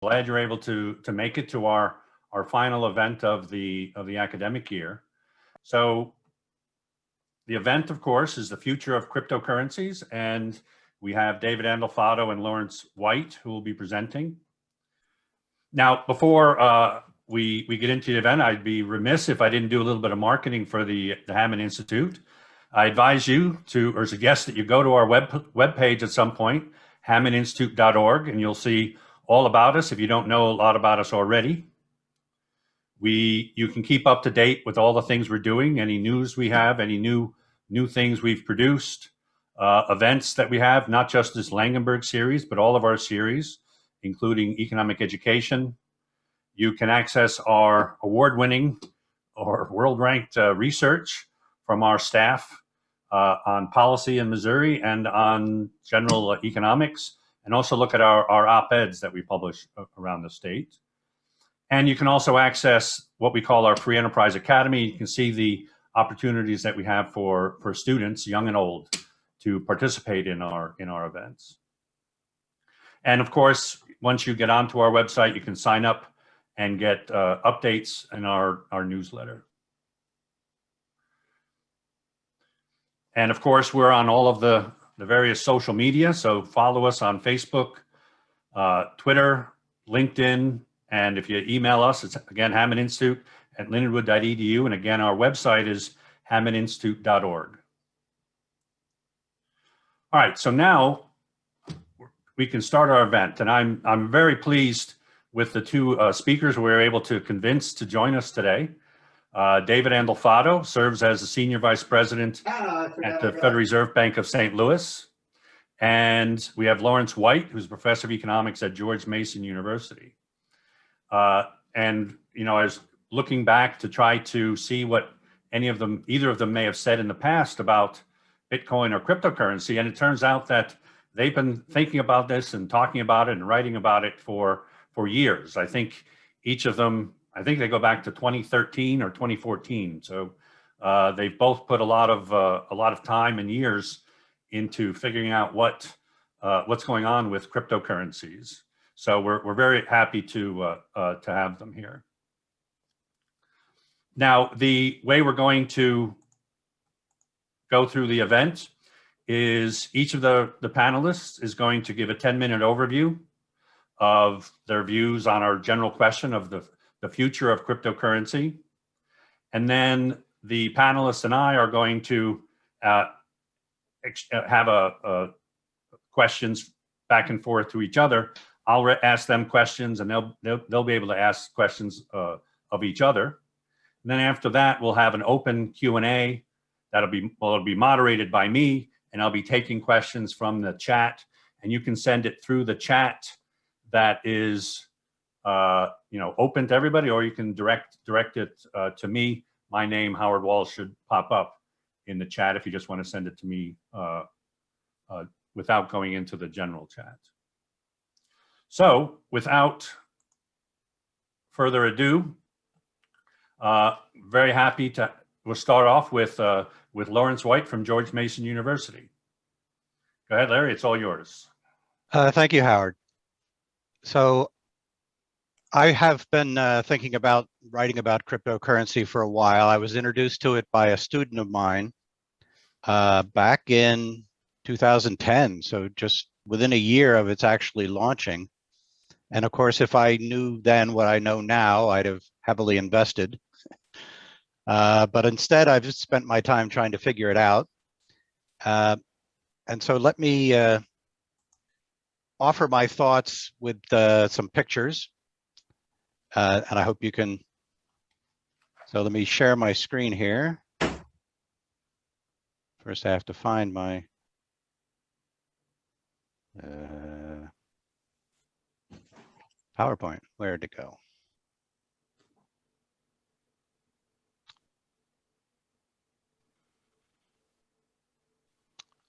Glad you're able to make it to our final event of the academic year. So the event, of course, is the future of cryptocurrencies, and we have David Andolfatto and Lawrence White who will be presenting. Now, before we get into the event, I'd be remiss if I didn't do a little bit of marketing for the Hammond Institute. I advise you to, or suggest that you go to our web page at some point, hammondinstitute.org, and you'll see all about us if you don't know a lot about us already. You can keep up to date with all the things we're doing, any news we have, any new things we've produced, events that we have, not just this Langenberg series, but all of our series, including economic education. You can access our award-winning or world-ranked research from our staff on policy in Missouri and on general economics, and also look at our op-eds that we publish around the state. And you can also access what we call our Free Enterprise Academy. You can see the opportunities that we have for students, young and old, to participate in our events. And of course, once you get onto our website, you can sign up and get updates in our newsletter. And of course, we're on all of the various social media, so follow us on Facebook, Twitter, LinkedIn, and if you email us, it's again hammondinstitute@lindenwood.edu, and again, our website is hammondinstitute.org. All right, so now we can start our event, and I'm very pleased with the two speakers we were able to convince to join us today. David Andolfatto serves as the Senior Vice President at the Federal Reserve Bank of St. Louis. And we have Lawrence White, who's a professor of economics at George Mason University. And, you know, I was looking back to try to see what either of them may have said in the past about Bitcoin or cryptocurrency. And it turns out that they've been thinking about this and talking about it and writing about it for years. I think each of them, I think they go back to 2013 or 2014. So they've both put a lot of time and years into figuring out what's going on with cryptocurrencies. So we're very happy to have them here. Now, the way we're going to go through the event is each of the panelists is going to give a 10-minute overview of their views on our general question of the future of cryptocurrency. And then the panelists and I are going to have questions back and forth to each other. I'll ask them questions, and they'll be able to ask questions of each other. And then after that, we'll have an open Q&A it'll be moderated by me, and I'll be taking questions from the chat, and you can send it through the chat that is open to everybody, or you can direct it to me. My name, Howard Walls, should pop up in the chat if you just want to send it to me without going into the general chat. So without further ado, very happy we'll start off with Lawrence White from George Mason University. Go ahead, Larry, it's all yours. Thank you, Howard. So I have been thinking about writing about cryptocurrency for a while. I was introduced to it by a student of mine back in 2010, so just within a year of its actually launching. And of course, if I knew then what I know now, I'd have heavily invested. But instead, I've just spent my time trying to figure it out. And so let me offer my thoughts with some pictures. And I hope you can. So let me share my screen here. First, I have to find my PowerPoint. Where'd it go?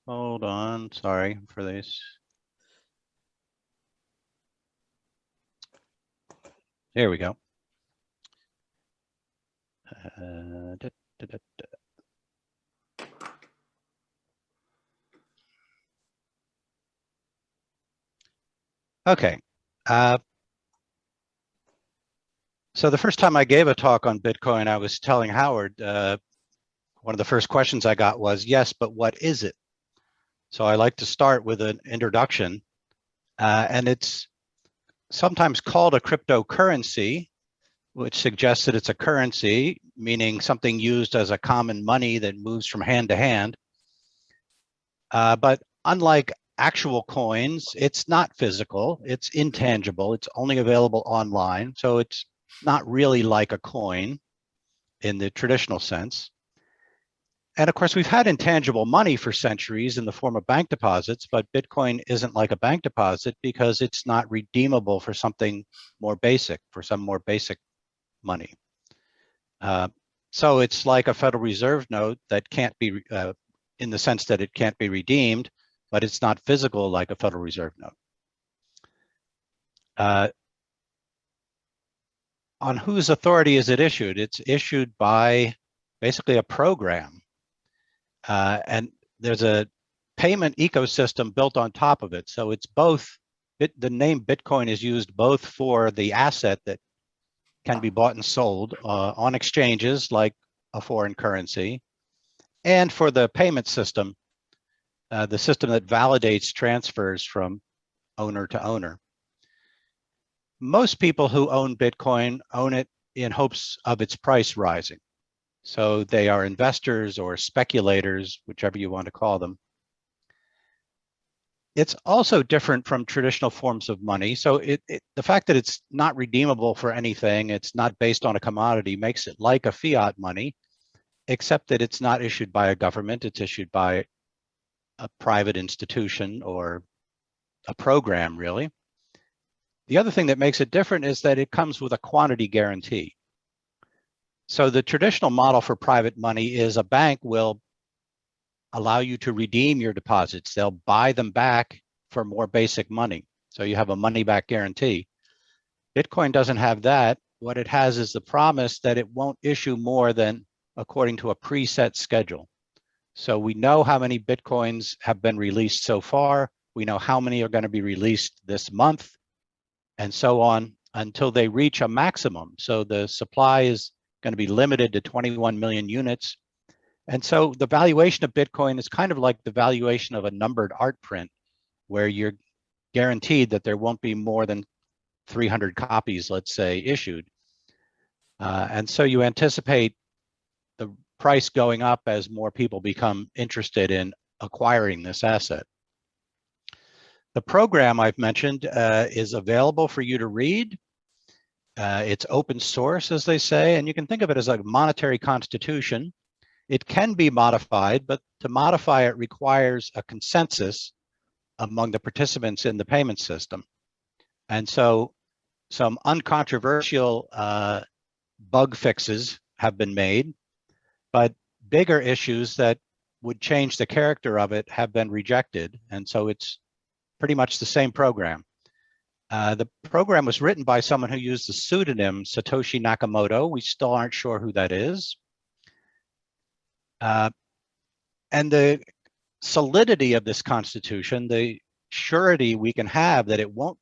Hold on, sorry for this. There we go. Okay. So the first time I gave a talk on Bitcoin, I was telling Howard, one of the first questions I got was, yes, but what is it? So I like to start with an introduction, and it's sometimes called a cryptocurrency, which suggests that it's a currency, meaning something used as a common money that moves from hand to hand. But unlike actual coins, it's not physical, it's intangible, it's only available online. So it's not really like a coin in the traditional sense. And of course, we've had intangible money for centuries in the form of bank deposits, but Bitcoin isn't like a bank deposit because it's not redeemable for something more basic, for some more basic money. So it's like a Federal Reserve note that can't be, in the sense that it can't be redeemed, but it's not physical like a Federal Reserve note. On whose authority is it issued? It's issued by basically a program. And there's a payment ecosystem built on top of it. So it's both, the name Bitcoin is used both for the asset that can be bought and sold on exchanges like a foreign currency, and for the payment system, the system that validates transfers from owner to owner. Most people who own Bitcoin own it in hopes of its price rising. So they are investors or speculators, whichever you want to call them. It's also different from traditional forms of money. So the fact that it's not redeemable for anything, it's not based on a commodity, makes it like a fiat money, except that it's not issued by a government, it's issued by a private institution or a program, really. The other thing that makes it different is that it comes with a quantity guarantee. So the traditional model for private money is a bank will allow you to redeem your deposits. They'll buy them back for more basic money. So you have a money back guarantee. Bitcoin doesn't have that. What it has is the promise that it won't issue more than according to a preset schedule. So we know how many Bitcoins have been released so far. We know how many are going to be released this month, and so on until they reach a maximum. So the supply is going to be limited to 21 million units. And so the valuation of Bitcoin is kind of like the valuation of a numbered art print, where you're guaranteed that there won't be more than 300 copies, let's say, issued. And so you anticipate the price going up as more people become interested in acquiring this asset. The program I've mentioned is available for you to read. It's open source, as they say, and you can think of it as a monetary constitution. It can be modified, but to modify it requires a consensus among the participants in the payment system. And so some uncontroversial bug fixes have been made, but bigger issues that would change the character of it have been rejected. And so it's pretty much the same program. The program was written by someone who used the pseudonym Satoshi Nakamoto. We still aren't sure who that is. And the solidity of this constitution, the surety we can have that it won't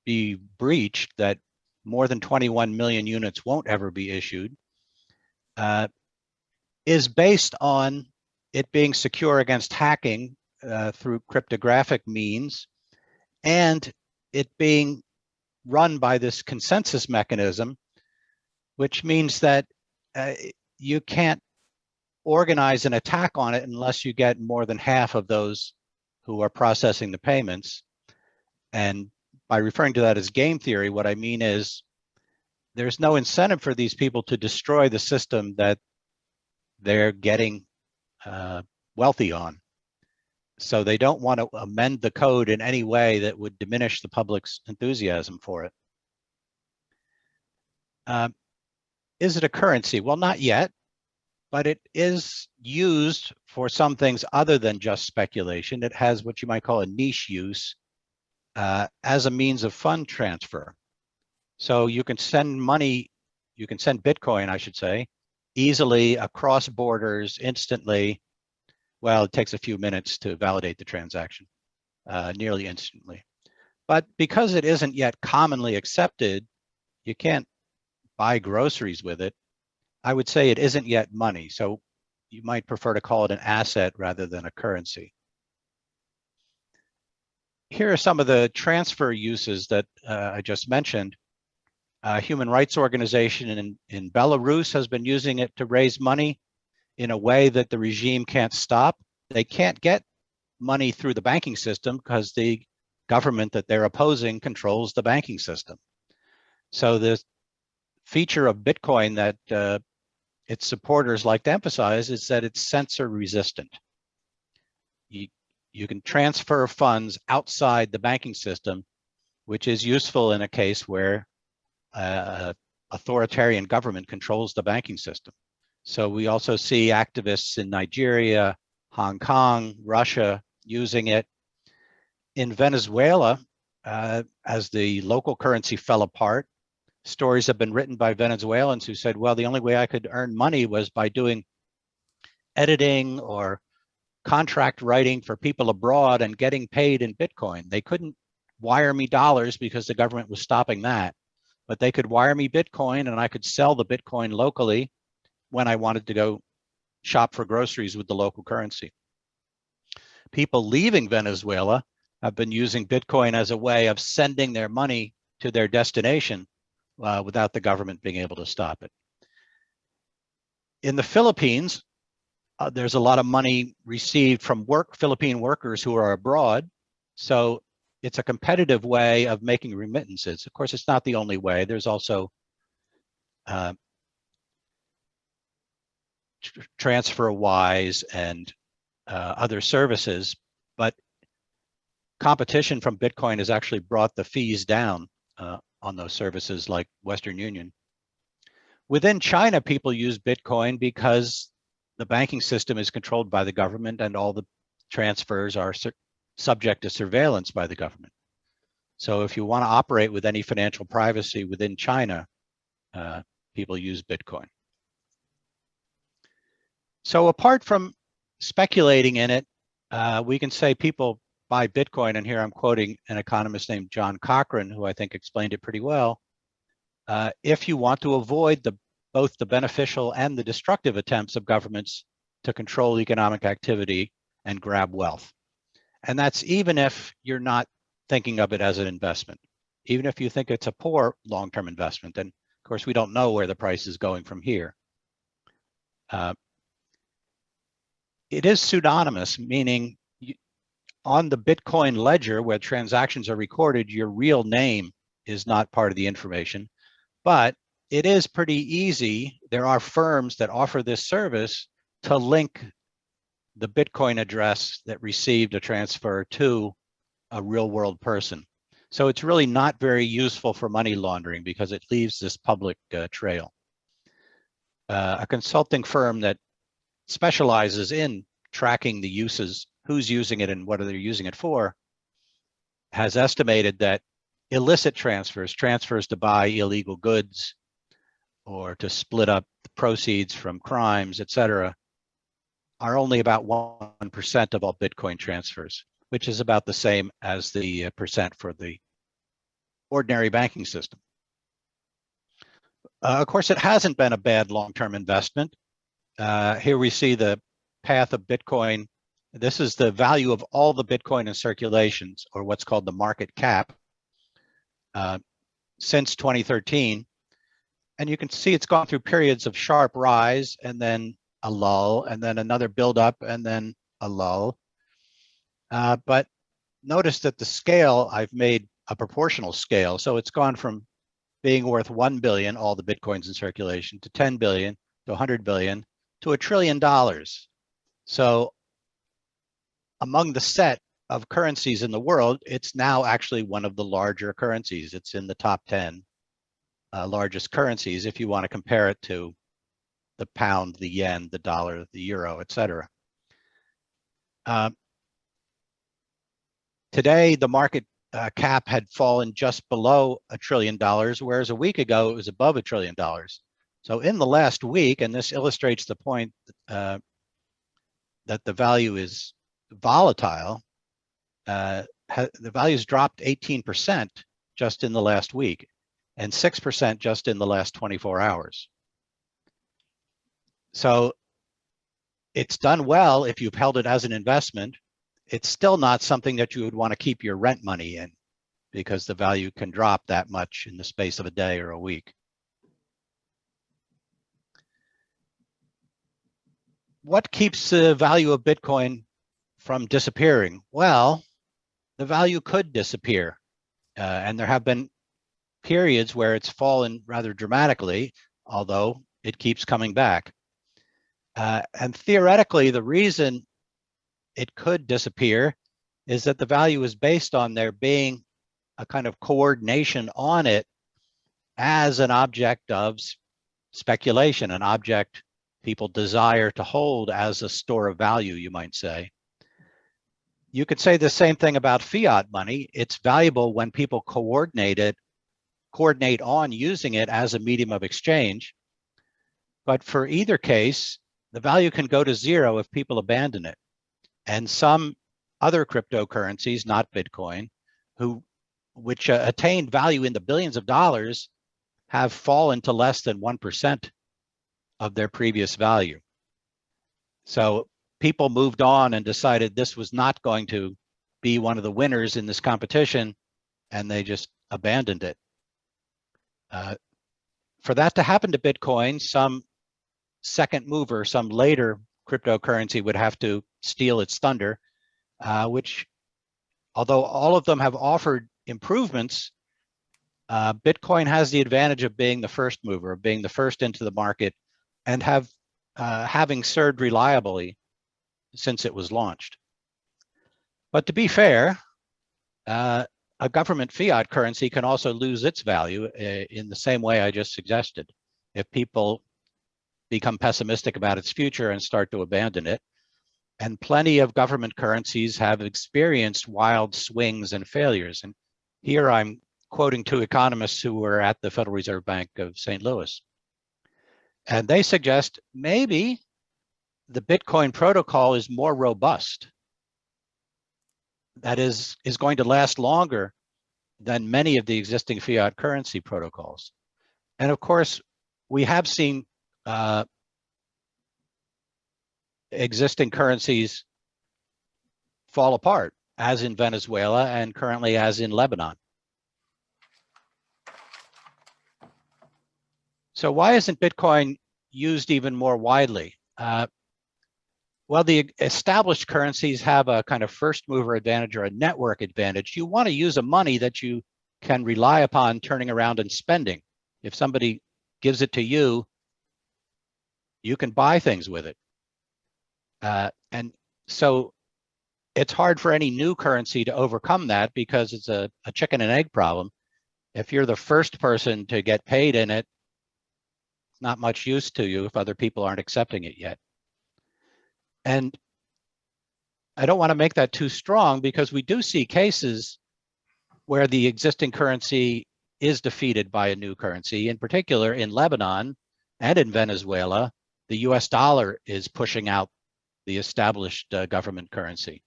be breached, that more than 21 million units won't ever be issued, is based on it being secure against hacking through cryptographic means, and it being run by this consensus mechanism, which means that you can't organize an attack on it unless you get more than half of those who are processing the payments. And by referring to that as game theory, what I mean is there's no incentive for these people to destroy the system that they're getting wealthy on. So they don't want to amend the code in any way that would diminish the public's enthusiasm for it. Is it a currency? Well, not yet, but it is used for some things other than just speculation. It has what you might call a niche use as a means of fund transfer. So you can send money, you can send Bitcoin, I should say, easily across borders instantly. Well, it takes a few minutes to validate the transaction, nearly instantly. But because it isn't yet commonly accepted, you can't buy groceries with it, I would say it isn't yet money. So you might prefer to call it an asset rather than a currency. Here are some of the transfer uses that I just mentioned. A human rights organization in Belarus has been using it to raise money in a way that the regime can't stop. They can't get money through the banking system because the government that they're opposing controls the banking system. So the feature of Bitcoin that its supporters like to emphasize is that it's censor resistant. You can transfer funds outside the banking system, which is useful in a case where authoritarian government controls the banking system. So we also see activists in Nigeria, Hong Kong, Russia using it. In Venezuela, as the local currency fell apart, stories have been written by Venezuelans who said, well, the only way I could earn money was by doing editing or contract writing for people abroad and getting paid in Bitcoin. They couldn't wire me dollars because the government was stopping that, but they could wire me Bitcoin and I could sell the Bitcoin locally when I wanted to go shop for groceries with the local currency. People leaving Venezuela have been using Bitcoin as a way of sending their money to their destination without the government being able to stop it. In the Philippines, there's a lot of money received from Philippine workers who are abroad. So it's a competitive way of making remittances. Of course, it's not the only way. There's also TransferWise and other services, but competition from Bitcoin has actually brought the fees down on those services like Western Union. Within China, people use Bitcoin because the banking system is controlled by the government and all the transfers are subject to surveillance by the government. So if you want to operate with any financial privacy within China, people use Bitcoin. So apart from speculating in it, we can say people buy Bitcoin, and here I'm quoting an economist named John Cochrane, who I think explained it pretty well. If you want to avoid both the beneficial and the destructive attempts of governments to control economic activity and grab wealth. And that's even if you're not thinking of it as an investment, even if you think it's a poor long-term investment. And of course, we don't know where the price is going from here. It is pseudonymous, meaning on the Bitcoin ledger where transactions are recorded, your real name is not part of the information, but it is pretty easy. There are firms that offer this service to link the Bitcoin address that received a transfer to a real world person. So it's really not very useful for money laundering because it leaves this public trail. A consulting firm that specializes in tracking the uses, who's using it and what are they using it for, has estimated that illicit transfers to buy illegal goods or to split up the proceeds from crimes, etc., are only about 1% of all Bitcoin transfers, which is about the same as the percent for the ordinary banking system. Of course, it hasn't been a bad long-term investment. Here we see the path of Bitcoin. This is the value of all the Bitcoin in circulations, or what's called the market cap, since 2013. And you can see it's gone through periods of sharp rise and then a lull and then another buildup and then a lull. But notice that the scale, I've made a proportional scale. So it's gone from being worth 1 billion, all the Bitcoins in circulation, to 10 billion, to 100 billion, to $1 trillion. So among the set of currencies in the world, it's now actually one of the larger currencies. It's in the top 10 largest currencies if you want to compare it to the pound, the yen, the dollar, the euro, etc. Today, the market cap had fallen just below $1 trillion, whereas a week ago it was above $1 trillion. So in the last week, and this illustrates the point that the value is volatile, the value's dropped 18% just in the last week. and 6% just in the last 24 hours. So it's done well if you've held it as an investment. It's still not something that you would want to keep your rent money in, because the value can drop that much in the space of a day or a week. What keeps the value of Bitcoin from disappearing? Well, the value could disappear. And there have been periods where it's fallen rather dramatically, although it keeps coming back. And theoretically, the reason it could disappear is that the value is based on there being a kind of coordination on it as an object of speculation, an object people desire to hold as a store of value, you might say. You could say the same thing about fiat money. It's valuable when people coordinate on using it as a medium of exchange. But for either case, the value can go to zero if people abandon it. And some other cryptocurrencies, not Bitcoin, which attained value in the billions of dollars, have fallen to less than 1% of their previous value. So people moved on and decided this was not going to be one of the winners in this competition, and they just abandoned it. For that to happen to Bitcoin, some second mover, some later cryptocurrency would have to steal its thunder, which, although all of them have offered improvements, Bitcoin has the advantage of being the first mover, of being the first into the market, and having served reliably since it was launched. But to be fair, a government fiat currency can also lose its value in the same way I just suggested. If people become pessimistic about its future and start to abandon it. And plenty of government currencies have experienced wild swings and failures. And here I'm quoting two economists who were at the Federal Reserve Bank of St. Louis. And they suggest maybe the Bitcoin protocol is more robust. That is going to last longer than many of the existing fiat currency protocols. And of course, we have seen existing currencies fall apart, as in Venezuela and currently as in Lebanon. So why isn't Bitcoin used even more widely? Well, the established currencies have a kind of first mover advantage or a network advantage. You want to use a money that you can rely upon turning around and spending. If somebody gives it to you, you can buy things with it. And so it's hard for any new currency to overcome that because it's a chicken and egg problem. If you're the first person to get paid in it, it's not much use to you if other people aren't accepting it yet. And I don't want to make that too strong because we do see cases where the existing currency is defeated by a new currency. In particular, in Lebanon and in Venezuela, the US dollar is pushing out the established government currency.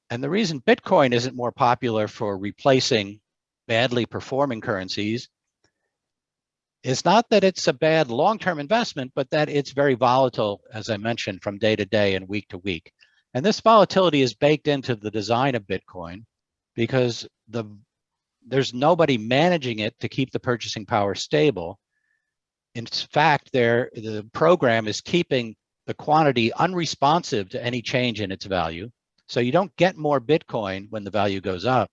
And the reason Bitcoin isn't more popular for replacing badly performing currencies is not that it's a bad long-term investment, but that it's very volatile, as I mentioned, from day to day and week to week. And this volatility is baked into the design of Bitcoin because there's nobody managing it to keep the purchasing power stable. In fact, the program is keeping the quantity unresponsive to any change in its value. So you don't get more Bitcoin when the value goes up.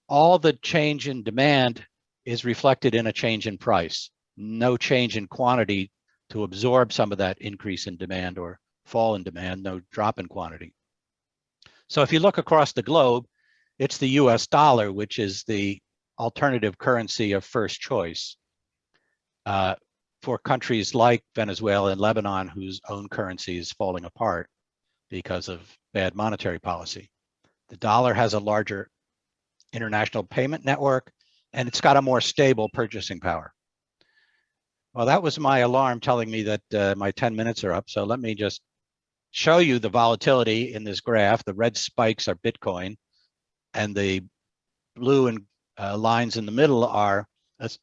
All the change in demand is reflected in a change in price. No change in quantity to absorb some of that increase in demand or fall in demand, no drop in quantity. So if you look across the globe, it's the US dollar, which is the alternative currency of first choice for countries like Venezuela and Lebanon, whose own currency is falling apart because of bad monetary policy. The dollar has a larger international payment network, and it's got a more stable purchasing power. Well, that was my alarm telling me that my 10 minutes are up. So let me just show you the volatility in this graph. The red spikes are Bitcoin, and the blue and lines in the middle are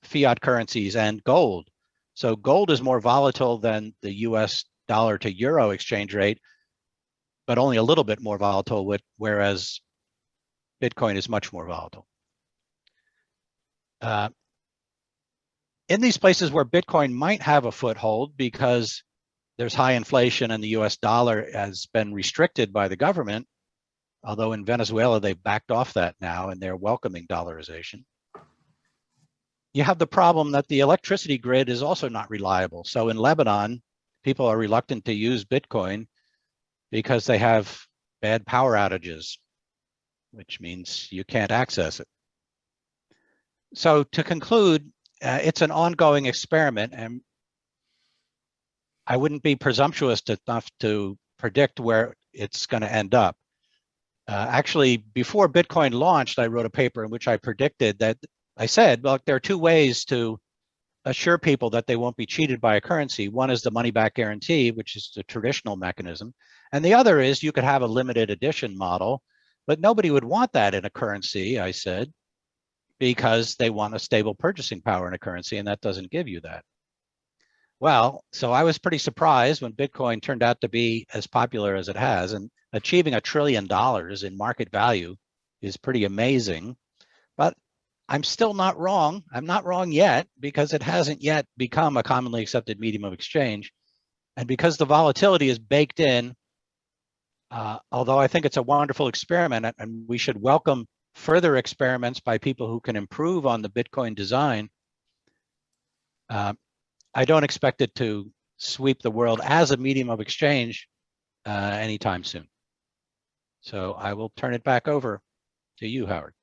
fiat currencies and gold. So gold is more volatile than the US dollar to euro exchange rate, but only a little bit more volatile, whereas Bitcoin is much more volatile. In these places where Bitcoin might have a foothold because there's high inflation and the US dollar has been restricted by the government, although in Venezuela they've backed off that now and they're welcoming dollarization. You have the problem that the electricity grid is also not reliable. So in Lebanon, people are reluctant to use Bitcoin because they have bad power outages, which means you can't access it. So to conclude, it's an ongoing experiment, and I wouldn't be presumptuous enough to predict where it's going to end up. Actually, before Bitcoin launched, I wrote a paper in which I predicted that I said, well, there are two ways to assure people that they won't be cheated by a currency. One is the money back guarantee, which is the traditional mechanism. And the other is you could have a limited edition model, but nobody would want that in a currency, I said, because they want a stable purchasing power in a currency, and that doesn't give you that. Well, so I was pretty surprised when Bitcoin turned out to be as popular as it has, and achieving $1 trillion in market value is pretty amazing. But I'm still not wrong. I'm not wrong yet because it hasn't yet become a commonly accepted medium of exchange. And because the volatility is baked in, although I think it's a wonderful experiment and we should welcome further experiments by people who can improve on the Bitcoin design, I don't expect it to sweep the world as a medium of exchange anytime soon. So I will turn it back over to you, Howard.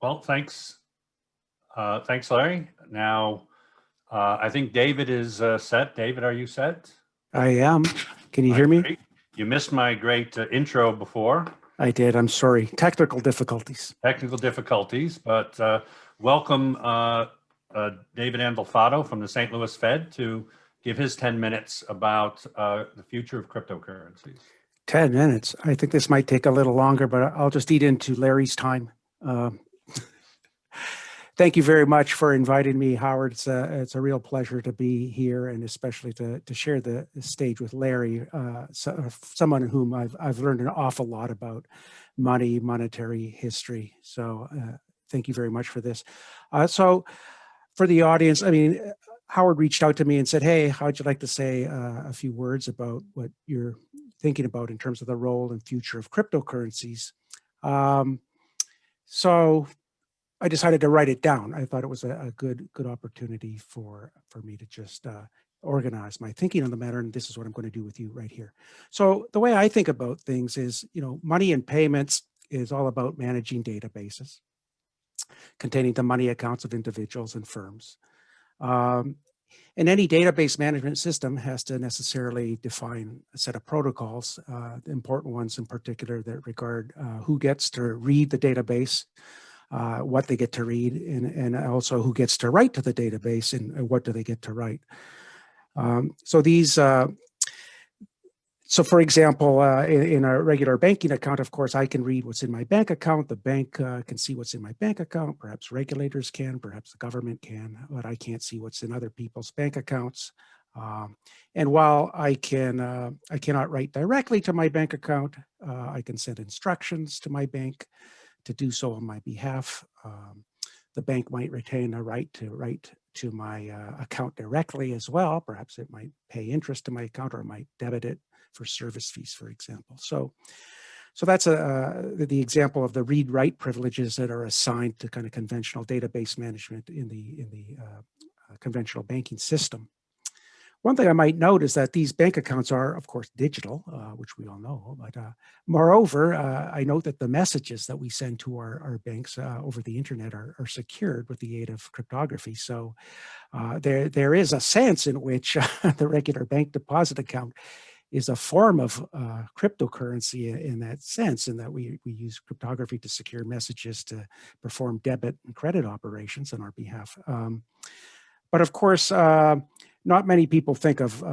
Well, thanks. Thanks, Larry. Now, I think David is set. David, are you set? I am. Can you hear me? Great. You missed my great intro before. I did. I'm sorry. Technical difficulties. Technical difficulties, but welcome David Andolfatto from the St. Louis Fed to give his 10 minutes about the future of cryptocurrencies. 10 minutes. I think this might take a little longer, but I'll just eat into Larry's time. Thank you very much for inviting me, Howard. It's a real pleasure to be here, and especially to share the stage with Larry, someone whom I've learned an awful lot about money, monetary history. So thank you very much for this. So for the audience, I mean, Howard reached out to me and said, hey, how'd you like to say a few words about what you're thinking about in terms of the role and future of cryptocurrencies? So I decided to write it down. I thought it was a good opportunity for me to just organize my thinking on the matter, and this is what I'm going to do with you right here. So the way I think about things is, money and payments is all about managing databases containing the money accounts of individuals and firms. And any database management system has to necessarily define a set of protocols, the important ones in particular that regard who gets to read the database, what they get to read, and also who gets to write to the database and what do they get to write. So for example, in a regular banking account, of course, I can read what's in my bank account. The bank can see what's in my bank account. Perhaps regulators can, perhaps the government can, but I can't see what's in other people's bank accounts. And while I cannot write directly to my bank account, I can send instructions to my bank to do so on my behalf. The bank might retain a right to write to my account directly as well. Perhaps it might pay interest to my account, or it might debit it for service fees, for example. So that's the example of the read-write privileges that are assigned to kind of conventional database management in the conventional banking system. One thing I might note is that these bank accounts are, of course, digital, which we all know. But moreover, I note that the messages that we send to our banks over the internet are secured with the aid of cryptography. So there is a sense in which the regular bank deposit account is a form of cryptocurrency in that sense, in that we use cryptography to secure messages to perform debit and credit operations on our behalf. But of course, not many people think of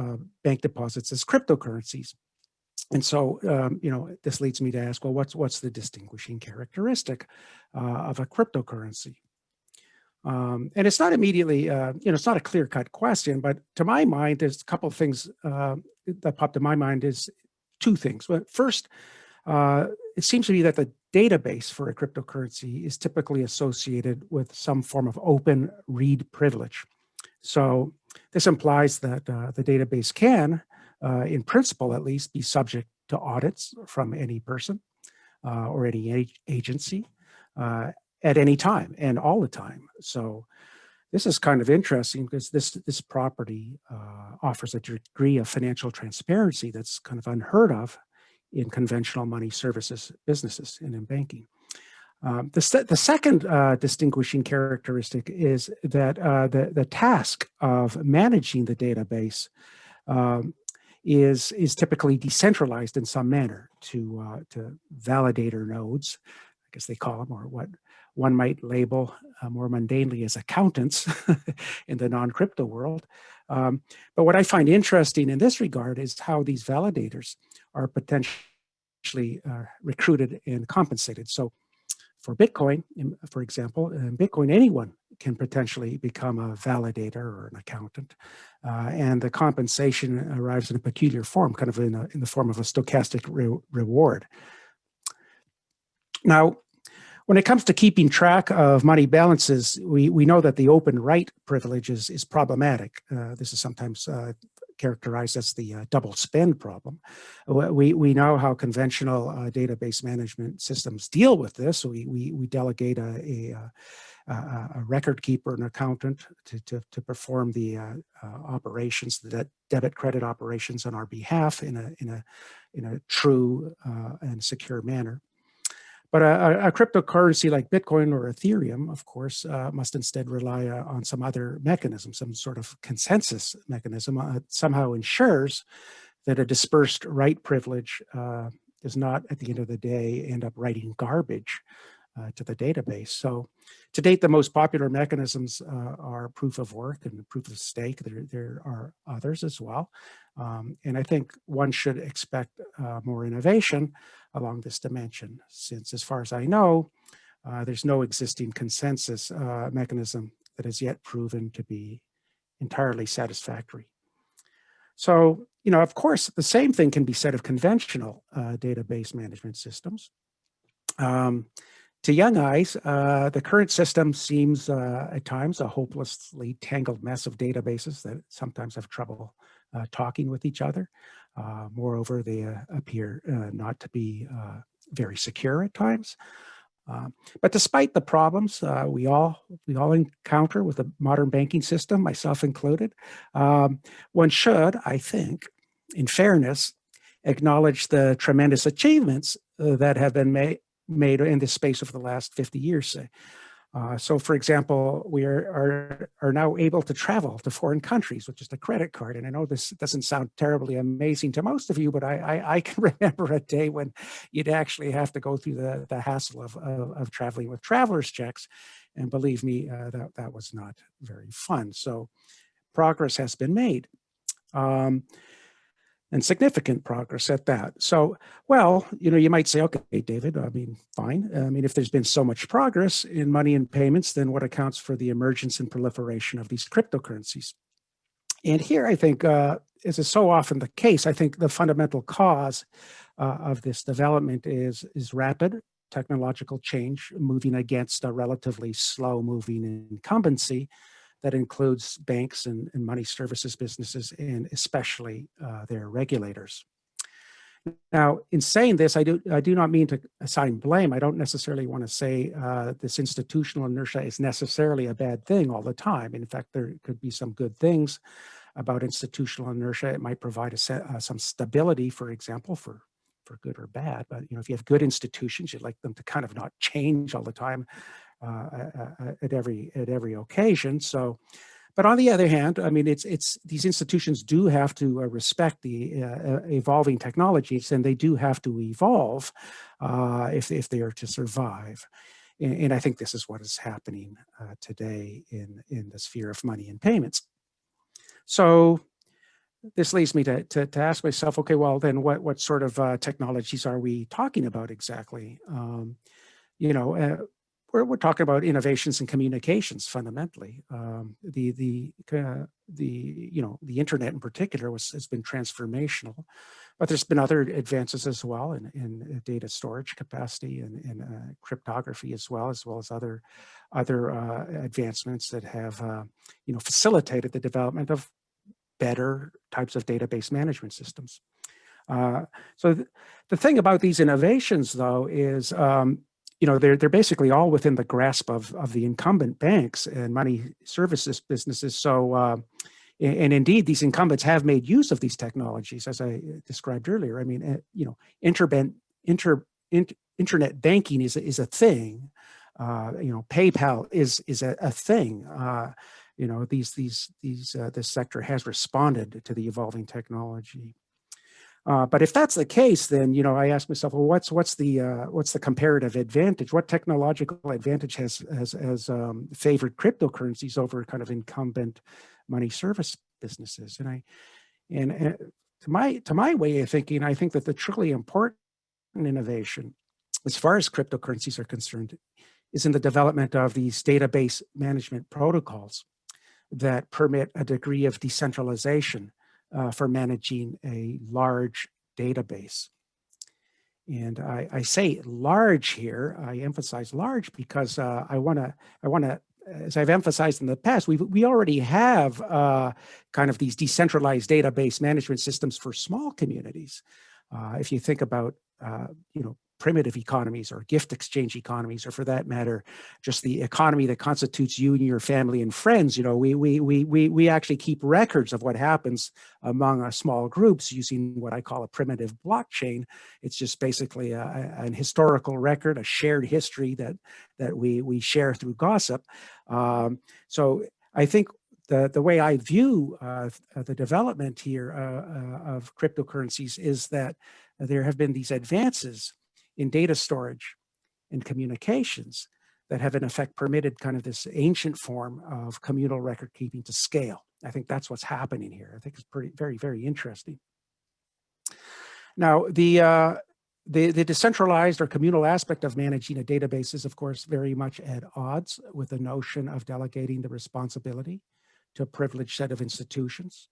bank deposits as cryptocurrencies. And so, this leads me to ask, well, what's the distinguishing characteristic of a cryptocurrency? And it's not immediately, it's not a clear-cut question, but to my mind, there's a couple of things that popped to my mind is two things. But first, it seems to me that the database for a cryptocurrency is typically associated with some form of open read privilege. So this implies that the database can, in principle at least, be subject to audits from any person or any agency at any time and all the time. So this is kind of interesting because this property offers a degree of financial transparency that's kind of unheard of in conventional money services businesses and in banking. The second distinguishing characteristic is that the task of managing the database is typically decentralized in some manner to validator nodes, I guess they call them, or what one might label more mundanely as accountants in the non-crypto world. But what I find interesting in this regard is how these validators are potentially recruited and compensated. So for Bitcoin, for example, in Bitcoin, anyone can potentially become a validator or an accountant. And the compensation arrives in a peculiar form, kind of in the form of a stochastic reward. Now, when it comes to keeping track of money balances, we know that the open write privilege is problematic. This is sometimes characterized as the double spend problem. We know how conventional database management systems deal with this. So we delegate a record keeper, an accountant, to perform the operations, the debit credit operations on our behalf in a true and secure manner. But a cryptocurrency like Bitcoin or Ethereum, of course, must instead rely on some other mechanism, some sort of consensus mechanism, somehow ensures that a dispersed write privilege does not, at the end of the day, end up writing garbage to the database. So to date, the most popular mechanisms are proof of work and proof of stake. There are others as well. And I think one should expect more innovation along this dimension, since as far as I know, there's no existing consensus mechanism that has yet proven to be entirely satisfactory. So, of course, the same thing can be said of conventional database management systems. To young eyes, the current system seems at times a hopelessly tangled mess of databases that sometimes have trouble talking with each other. Moreover, they appear not to be very secure at times. But despite the problems we all encounter with the modern banking system, myself included, one should, I think, in fairness, acknowledge the tremendous achievements that have been made in this space over the last 50 years, say. So, for example, we are now able to travel to foreign countries with just a credit card. And I know this doesn't sound terribly amazing to most of you, but I can remember a day when you'd actually have to go through the hassle of traveling with traveler's checks. And believe me, that was not very fun. So progress has been made. And significant progress at that. So, well, you might say, okay, David, I mean, fine. I mean, if there's been so much progress in money and payments, then what accounts for the emergence and proliferation of these cryptocurrencies? And here, I think, as is so often the case, I think the fundamental cause of this development is rapid technological change moving against a relatively slow-moving incumbency that includes banks and money services businesses, and especially their regulators. Now, in saying this, I do not mean to assign blame. I don't necessarily want to say this institutional inertia is necessarily a bad thing all the time. In fact, there could be some good things about institutional inertia. It might provide some stability, for example, for good or bad. But if you have good institutions, you'd like them to kind of not change all the time at every occasion. So, but on the other hand, I mean, it's these institutions do have to respect the evolving technologies, and they do have to evolve if they are to survive. And I think this is what is happening today in the sphere of money and payments. So this leads me to ask myself, okay, well, then what sort of technologies are we talking about exactly? You know, we're talking about innovations in communications fundamentally. The internet in particular has been transformational, but there's been other advances as well in data storage capacity and cryptography as well as other advancements that have facilitated the development of better types of database management systems. So the thing about these innovations, though, is they're basically all within the grasp of the incumbent banks and money services businesses. So, and indeed, these incumbents have made use of these technologies, as I described earlier. I mean, internet banking is a thing. PayPal is a thing. This sector has responded to the evolving technology. But if that's the case, then I ask myself, well, what's the comparative advantage? What technological advantage has favored cryptocurrencies over kind of incumbent money service businesses? And to my way of thinking, I think that the truly important innovation, as far as cryptocurrencies are concerned, is in the development of these database management protocols that permit a degree of decentralization for managing a large database. And I say large here, I emphasize large because I want to, as I've emphasized in the past, we already have kind of these decentralized database management systems for small communities. If you think about, primitive economies or gift exchange economies, or for that matter, just the economy that constitutes you and your family and friends, we actually keep records of what happens among small groups using what I call a primitive blockchain. It's just basically an historical record, a shared history that we share through gossip. So I think the way I view the development here of cryptocurrencies is that there have been these advances in data storage and communications that have in effect permitted kind of this ancient form of communal record keeping to scale. I think that's what's happening here. I think it's very, very interesting. Now, the decentralized or communal aspect of managing a database is, of course, very much at odds with the notion of delegating the responsibility to a privileged set of institutions.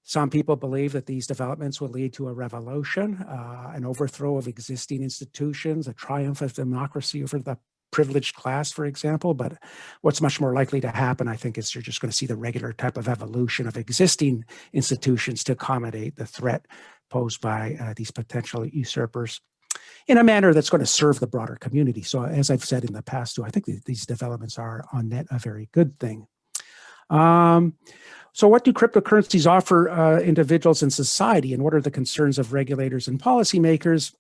Some people believe that these developments will lead to a revolution, an overthrow of existing institutions, a triumph of democracy over the privileged class, for example. But what's much more likely to happen, I think, is you're just going to see the regular type of evolution of existing institutions to accommodate the threat posed by these potential usurpers in a manner that's going to serve the broader community. So as I've said in the past, too, I think these developments are on net a very good thing. So what do cryptocurrencies offer individuals in society, and what are the concerns of regulators and policymakers?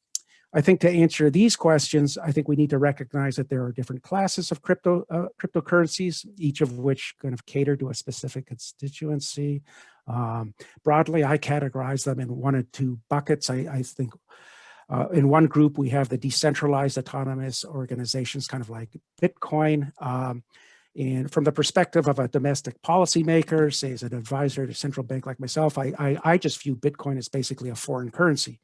I think to answer these questions, I think we need to recognize that there are different classes of cryptocurrencies, each of which kind of cater to a specific constituency. Broadly, I categorize them in one or two buckets. I think in one group, we have the decentralized autonomous organizations, kind of like Bitcoin. And from the perspective of a domestic policymaker, say as an advisor to a central bank like myself, I just view Bitcoin as basically a foreign currency.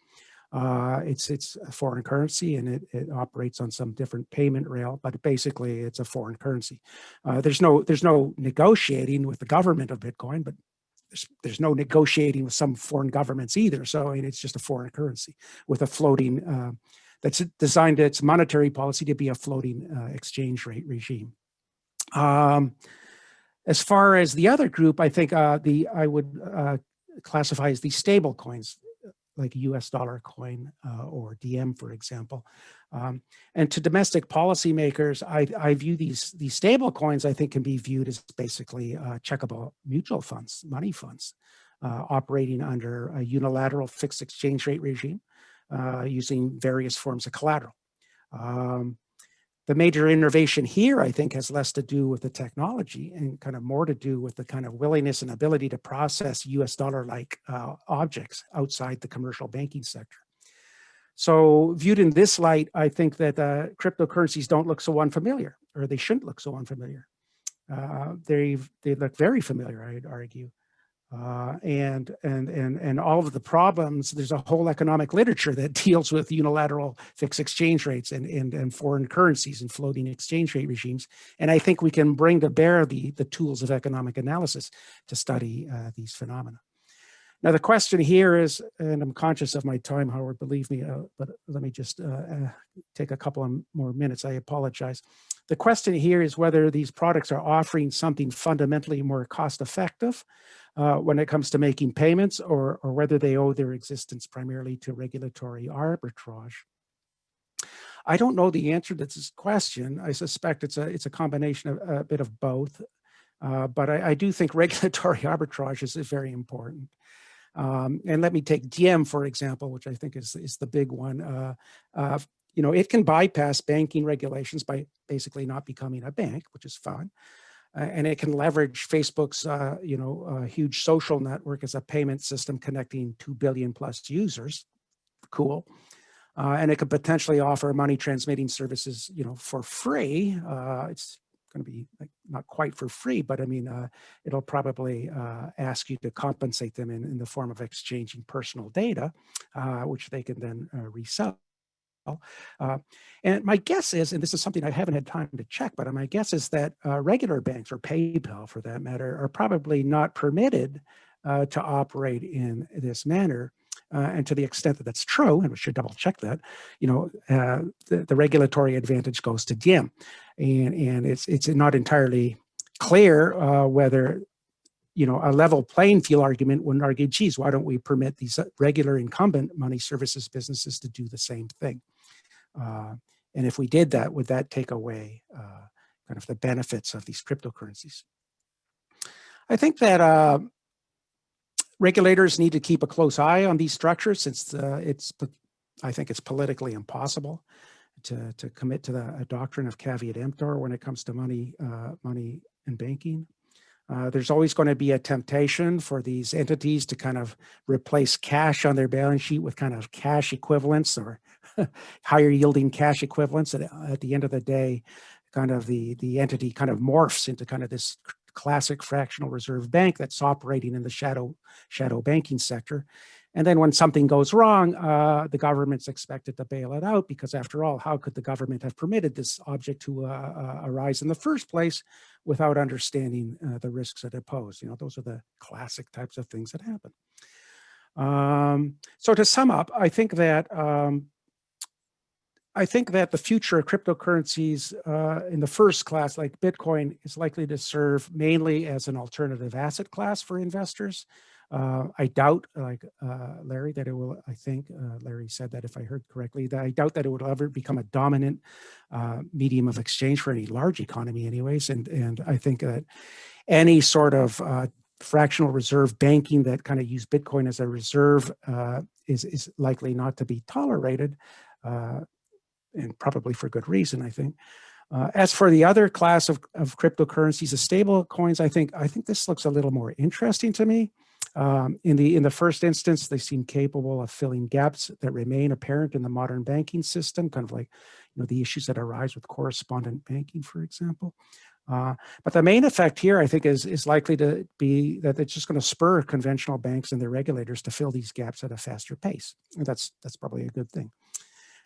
It's a foreign currency, and it operates on some different payment rail, but basically it's a foreign currency. There's no negotiating with the government of Bitcoin, but there's no negotiating with some foreign governments either. So it's just a foreign currency with a floating that's designed its monetary policy to be a floating exchange rate regime. As far as the other group, I think I would classify as the stable coins, like US dollar coin or DM, for example. And to domestic policymakers, I view these stable coins, I think, can be viewed as basically checkable mutual funds, money funds, operating under a unilateral fixed exchange rate regime using various forms of collateral. The major innovation here, I think, has less to do with the technology and kind of more to do with the kind of willingness and ability to process US dollar-like objects outside the commercial banking sector. So viewed in this light, I think that cryptocurrencies don't look so unfamiliar, or they shouldn't look so unfamiliar. They look very familiar, I'd argue. And all of the problems. There's a whole economic literature that deals with unilateral fixed exchange rates and foreign currencies and floating exchange rate regimes. And I think we can bring to bear the tools of economic analysis to study these phenomena. Now, the question here is, and I'm conscious of my time, Howard, believe me, but let me just take a couple of more minutes. I apologize. The question here is whether these products are offering something fundamentally more cost-effective when it comes to making payments, or whether they owe their existence primarily to regulatory arbitrage. I don't know the answer to this question. I suspect it's a combination of a bit of both, but I do think regulatory arbitrage is very important. And let me take Diem, for example, which I think is the big one. You know, it can bypass banking regulations by basically not becoming a bank, which is fun. And it can leverage Facebook's, huge social network as a payment system connecting 2 billion plus users. Cool. And it could potentially offer money transmitting services, for free. It's going to be not quite for free, but I mean, it'll probably ask you to compensate them in the form of exchanging personal data, which they can then resell. And my guess is, and this is something I haven't had time to check, but my guess is that regular banks, or PayPal for that matter, are probably not permitted to operate in this manner. And to the extent that that's true, and we should double check that, the regulatory advantage goes to Diem. And it's not entirely clear whether, a level playing field argument wouldn't argue, geez, why don't we permit these regular incumbent money services businesses to do the same thing? And if we did that, would that take away kind of the benefits of these cryptocurrencies? I think that regulators need to keep a close eye on these structures, since I think it's politically impossible to commit to a doctrine of caveat emptor when it comes to money and banking. There's always going to be a temptation for these entities to kind of replace cash on their balance sheet with kind of cash equivalents or higher yielding cash equivalents. At the end of the day, kind of the entity kind of morphs into kind of this classic fractional reserve bank that's operating in the shadow banking sector. And then when something goes wrong, the government's expected to bail it out, because after all, how could the government have permitted this object to arise in the first place without understanding the risks that it posed? Those are the classic types of things that happen. So to sum up, I think that the future of cryptocurrencies in the first class, like Bitcoin, is likely to serve mainly as an alternative asset class for investors. I doubt, like Larry, that it will, I think Larry said that, if I heard correctly, that I doubt that it would ever become a dominant medium of exchange for any large economy anyways. And I think that any sort of fractional reserve banking that kind of use Bitcoin as a reserve is likely not to be tolerated, and probably for good reason, I think. As for the other class of cryptocurrencies, the stable coins, I think this looks a little more interesting to me. In the first instance, they seem capable of filling gaps that remain apparent in the modern banking system, kind of like the issues that arise with correspondent banking, for example. But the main effect here, I think, is likely to be that it's just going to spur conventional banks and their regulators to fill these gaps at a faster pace. And that's probably a good thing.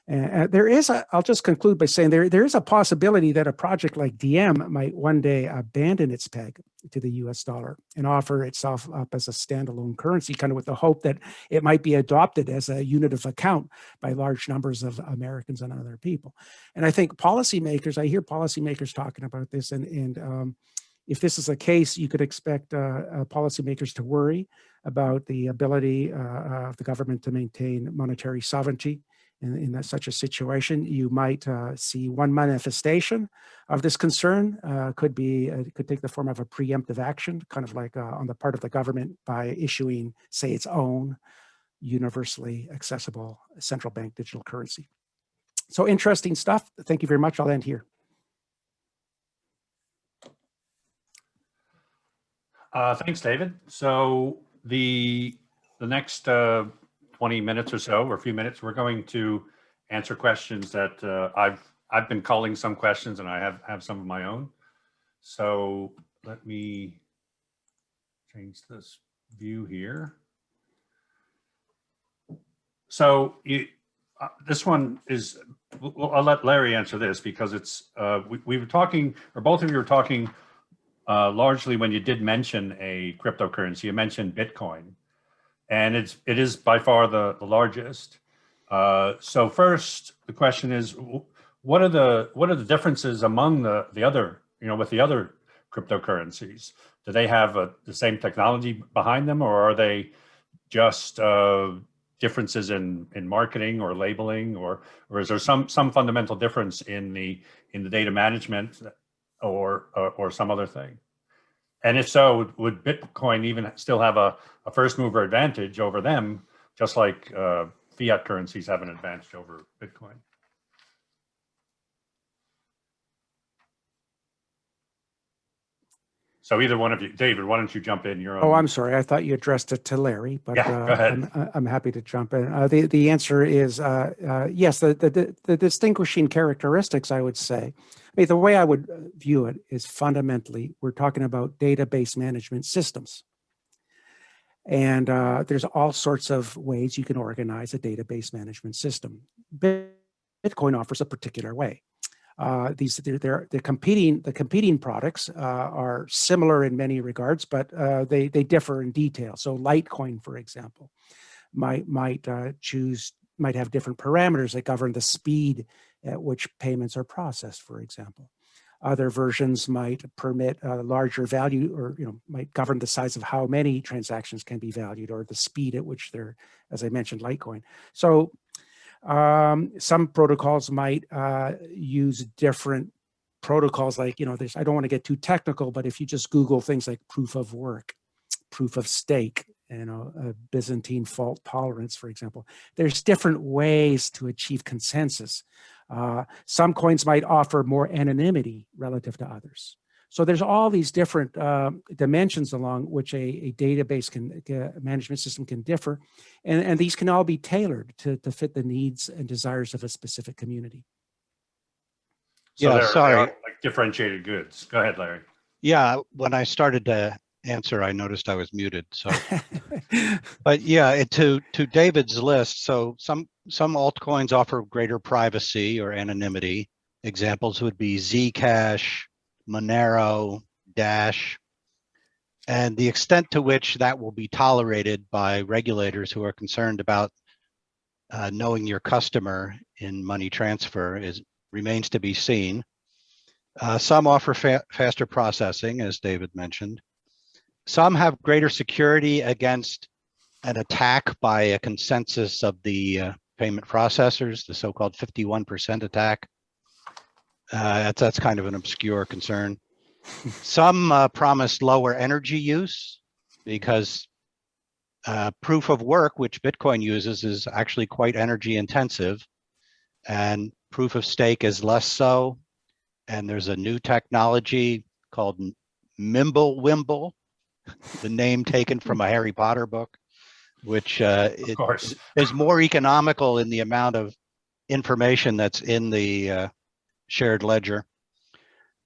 I'll just conclude by saying there is a possibility that a project like Diem might one day abandon its peg to the US dollar and offer itself up as a standalone currency, kind of with the hope that it might be adopted as a unit of account by large numbers of Americans and other people. And I think policymakers, I hear policymakers talking about this, and if this is the case, you could expect policymakers to worry about the ability of the government to maintain monetary sovereignty. In such a situation, you might see one manifestation of this concern could take the form of a preemptive action, kind of like on the part of the government by issuing, say, its own universally accessible central bank digital currency. So interesting stuff. Thank you very much. I'll end here. Thanks, David. So the next 20 minutes or so, or a few minutes, we're going to answer questions that I've been culling some questions, and I have some of my own. So let me change this view here. So this one is, well, I'll let Larry answer this because it's, we were talking, or both of you were talking largely when you did mention a cryptocurrency, you mentioned Bitcoin, and it is by far the largest. So first, the question is, what are the differences among the other, with the other cryptocurrencies? Do they have the same technology behind them, or are they just differences in marketing or labeling, or is there some fundamental difference in the data management or some other thing? And if so, would Bitcoin even still have a first mover advantage over them, just like fiat currencies have an advantage over Bitcoin? So either one of you, David, why don't you jump in? You're on. Oh, I'm sorry. I thought you addressed it to Larry, but Yeah, go ahead. I'm happy to jump in. The answer is yes. The distinguishing characteristics, I would say, the way I would view it is fundamentally we're talking about database management systems, and there's all sorts of ways you can organize a database management system. Bitcoin offers a particular way. The competing products are similar in many regards, but they differ in detail. So Litecoin, for example, might have different parameters that govern the speed at which payments are processed, for example. Other versions might permit a larger value, or might govern the size of how many transactions can be valued, or the speed at which they're, as I mentioned, Litecoin. So some protocols might use different protocols, like, I don't want to get too technical, but if you just Google things like proof of work, proof of stake, Byzantine fault tolerance, for example, there's different ways to achieve consensus. Some coins might offer more anonymity relative to others. So there's all these different dimensions along which a database management system can differ, and these can all be tailored to fit the needs and desires of a specific community. So Yeah, they sorry. are like differentiated goods. Go ahead, Larry. Yeah, when I started to answer, I noticed I was muted. So, but yeah, to David's list. So some altcoins offer greater privacy or anonymity. Examples would be Zcash, Monero, Dash, and the extent to which that will be tolerated by regulators who are concerned about knowing your customer in money transfer remains to be seen. Some offer faster processing, as David mentioned. Some have greater security against an attack by a consensus of the payment processors, the so-called 51% attack. That's kind of an obscure concern. Some promise lower energy use because proof of work, which Bitcoin uses, is actually quite energy intensive, and proof of stake is less so. And there's a new technology called Mimblewimble, the name taken from a Harry Potter book, which is more economical in the amount of information that's in the shared ledger.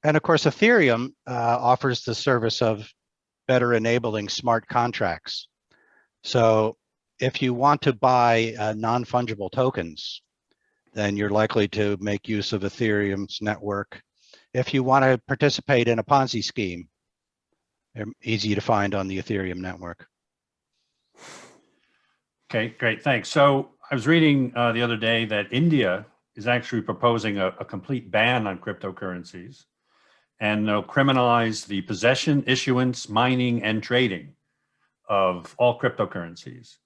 And of course, Ethereum offers the service of better enabling smart contracts. So if you want to buy non-fungible tokens, then you're likely to make use of Ethereum's network. If you want to participate in a Ponzi scheme, they're easy to find on the Ethereum network. Okay, great, thanks. So I was reading the other day that India is actually proposing a complete ban on cryptocurrencies, and they'll criminalize the possession, issuance, mining, and trading of all cryptocurrencies.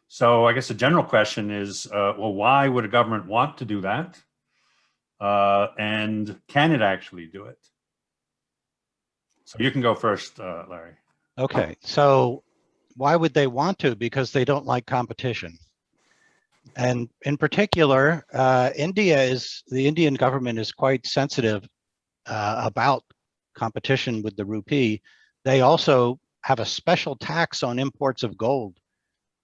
So I guess the general question is, well, why would a government want to do that? And can it actually do it? So you can go first, Larry. Okay, so why would they want to? Because they don't like competition. And in particular, the Indian government is quite sensitive about competition with the rupee. They also have a special tax on imports of gold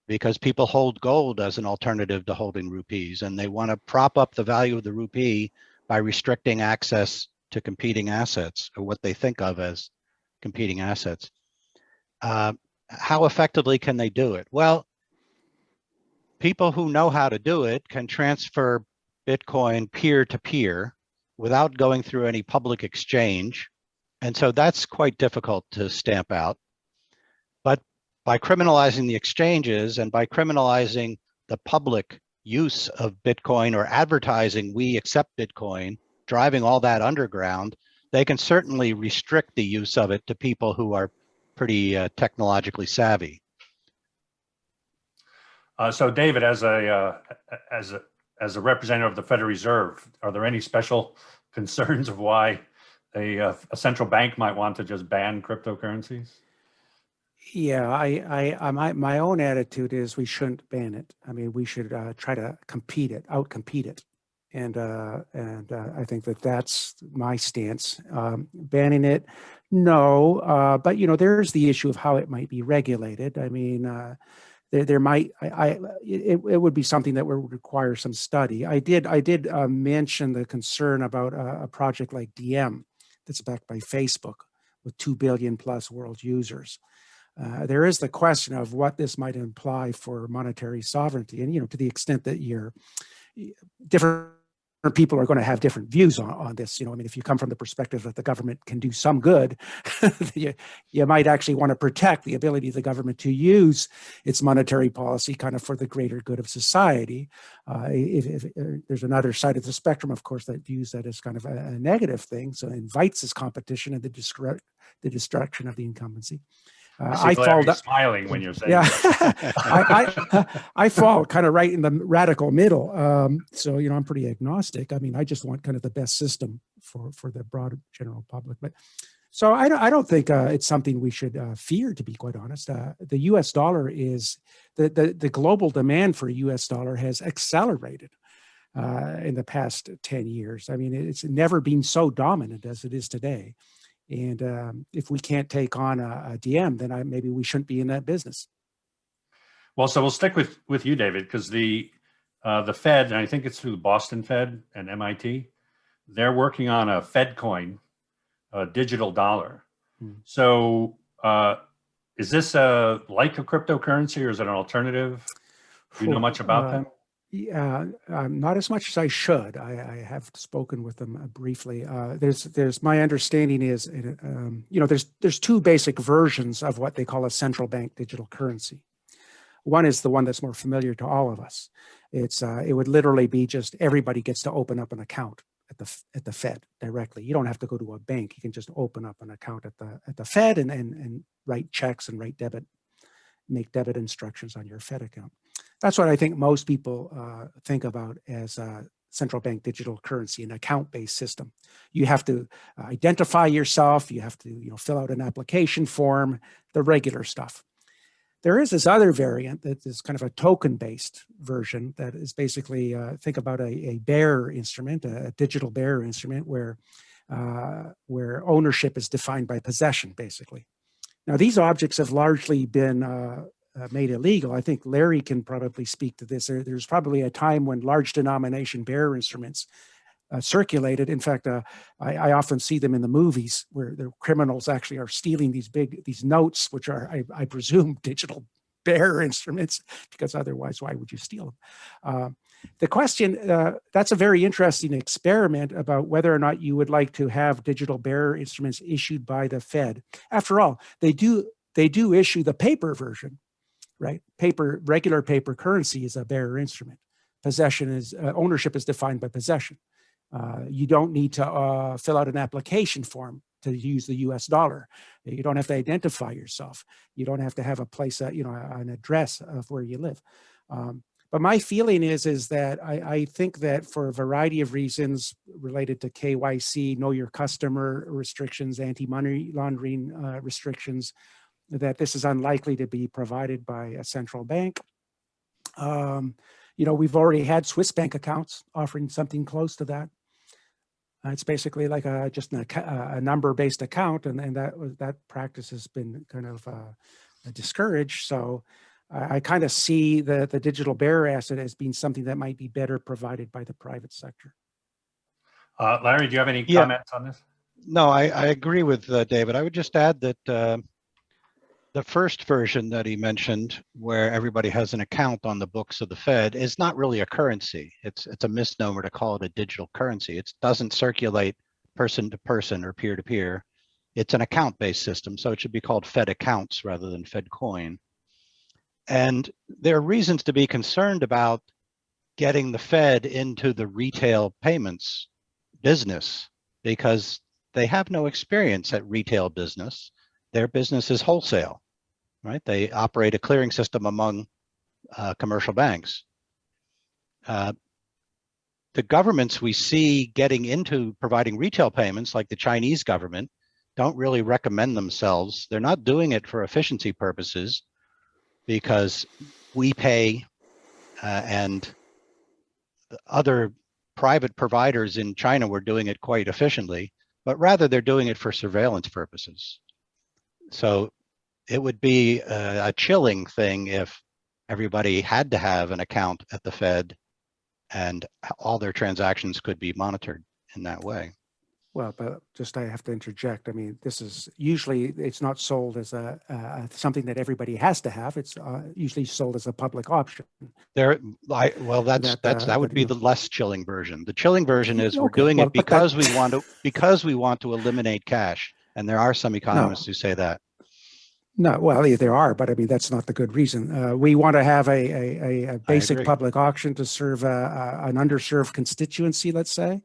because people hold gold as an alternative to holding rupees, and they want to prop up the value of the rupee by restricting access to competing assets, or what they think of as competing assets. how effectively can they do it? Well, people who know how to do it can transfer Bitcoin peer to peer without going through any public exchange. And so that's quite difficult to stamp out. But by criminalizing the exchanges and by criminalizing the public use of Bitcoin or advertising we accept Bitcoin, driving all that underground, they can certainly restrict the use of it to people who are pretty technologically savvy. So David, as a representative of the Federal Reserve, are there any special concerns of why a central bank might want to just ban cryptocurrencies? Yeah, my own attitude is we shouldn't ban it. I mean, we should try to outcompete it, and I think that's my stance. Banning it, no, but there's the issue of how it might be regulated. I mean, there might it would be something that would require some study. I did mention the concern about a project like Diem that's backed by Facebook with 2 billion plus world users. There is the question of what this might imply for monetary sovereignty, and to the extent that you're different people are going to have different views on this. I mean, if you come from the perspective that the government can do some good, you might actually want to protect the ability of the government to use its monetary policy kind of for the greater good of society. If there's another side of the spectrum, of course, that views that as kind of a negative thing, so it invites this competition and the destruction of the incumbency. I fall smiling when you're saying I fall kind of right in the radical middle. So, I'm pretty agnostic. I mean, I just want kind of the best system for the broad general public. But so I don't think it's something we should fear, to be quite honest. The US dollar is the global demand for US dollar has accelerated in the past 10 years. I mean, it's never been so dominant as it is today. And if we can't take on a DM, then maybe we shouldn't be in that business. Well, so we'll stick with you, David, because the Fed, and I think it's through the Boston Fed and MIT, they're working on a Fed coin, a digital dollar. So is this like a cryptocurrency, or is it an alternative? Do you know much about them? Yeah, not as much as I should. I have spoken with them briefly. There's my understanding is, there's two basic versions of what they call a central bank digital currency. One is the one that's more familiar to all of us. It would literally be just everybody gets to open up an account at the Fed directly. You don't have to go to a bank. You can just open up an account at the Fed and write checks and make debit instructions on your Fed account. That's what I think most people think about as a central bank digital currency, an account-based system. You have to identify yourself. You have to fill out an application form, the regular stuff. There is this other variant that is kind of a token-based version that is basically, think about a bearer instrument, a digital bearer instrument where ownership is defined by possession, basically. Now, these objects have largely been made illegal. I think Larry can probably speak to this. There's probably a time when large denomination bearer instruments circulated. In fact, I often see them in the movies where the criminals actually are stealing these notes, which are, I presume, digital bearer instruments, because otherwise, why would you steal them? The question, that's a very interesting experiment about whether or not you would like to have digital bearer instruments issued by the Fed. After all, they do issue the paper version, right? Regular paper currency is a bearer instrument. Ownership is defined by possession. You don't need to fill out an application form to use the US dollar. You don't have to identify yourself. You don't have to have a place, an address of where you live. But my feeling is that I think that for a variety of reasons related to KYC, know your customer restrictions, anti-money laundering restrictions, that this is unlikely to be provided by a central bank. We've already had Swiss bank accounts offering something close to that. It's basically like just a number-based account, and that practice has been kind of discouraged. So I kind of see the digital bearer asset as being something that might be better provided by the private sector. Larry, do you have any comments on this? No, I agree with David. I would just add that The first version that he mentioned, where everybody has an account on the books of the Fed, is not really a currency. It's a misnomer to call it a digital currency. It doesn't circulate person to person or peer to peer. It's an account-based system, so it should be called Fed accounts rather than Fed coin. And there are reasons to be concerned about getting the Fed into the retail payments business because they have no experience at retail business. Their business is wholesale, right? They operate a clearing system among commercial banks. The governments we see getting into providing retail payments, like the Chinese government, don't really recommend themselves. They're not doing it for efficiency purposes because we pay and the other private providers in China were doing it quite efficiently, but rather they're doing it for surveillance purposes. So it would be a chilling thing if everybody had to have an account at the Fed and all their transactions could be monitored in that way. Well, but just I have to interject. I mean, this is usually it's not sold as a something that everybody has to have. It's usually sold as a public option. Well, that would be the less chilling version. The chilling version is we're doing it because we want to eliminate cash, and there are some economists who say that. No, well, there are, but I mean, that's not the good reason. We want to have a basic public auction to serve an underserved constituency, let's say.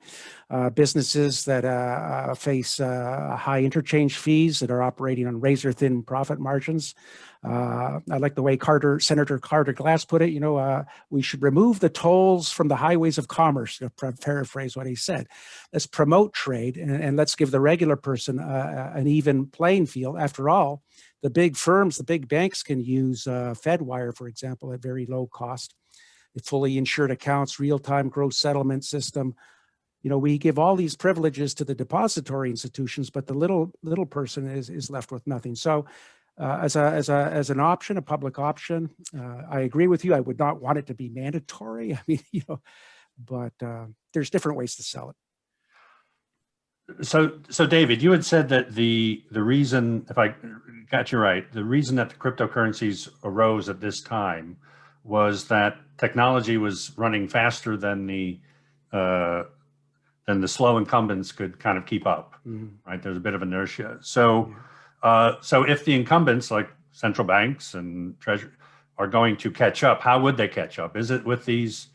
Businesses that face high interchange fees that are operating on razor-thin profit margins. I like the way Senator Carter Glass put it, we should remove the tolls from the highways of commerce, to paraphrase what he said. Let's promote trade and let's give the regular person an even playing field. After all, the big firms, the big banks can use FedWire, for example, at very low cost. Fully insured accounts, real-time gross settlement system. We give all these privileges to the depository institutions, but the little person is left with nothing. So as an option, a public option, I agree with you. I would not want it to be mandatory. I mean, but there's different ways to sell it. So David, you had said that the reason, if I got you right, the reason that the cryptocurrencies arose at this time was that technology was running faster than the slow incumbents could kind of keep up, right? There's a bit of inertia. So, so if the incumbents like central banks and treasury are going to catch up, how would they catch up? Is it with these,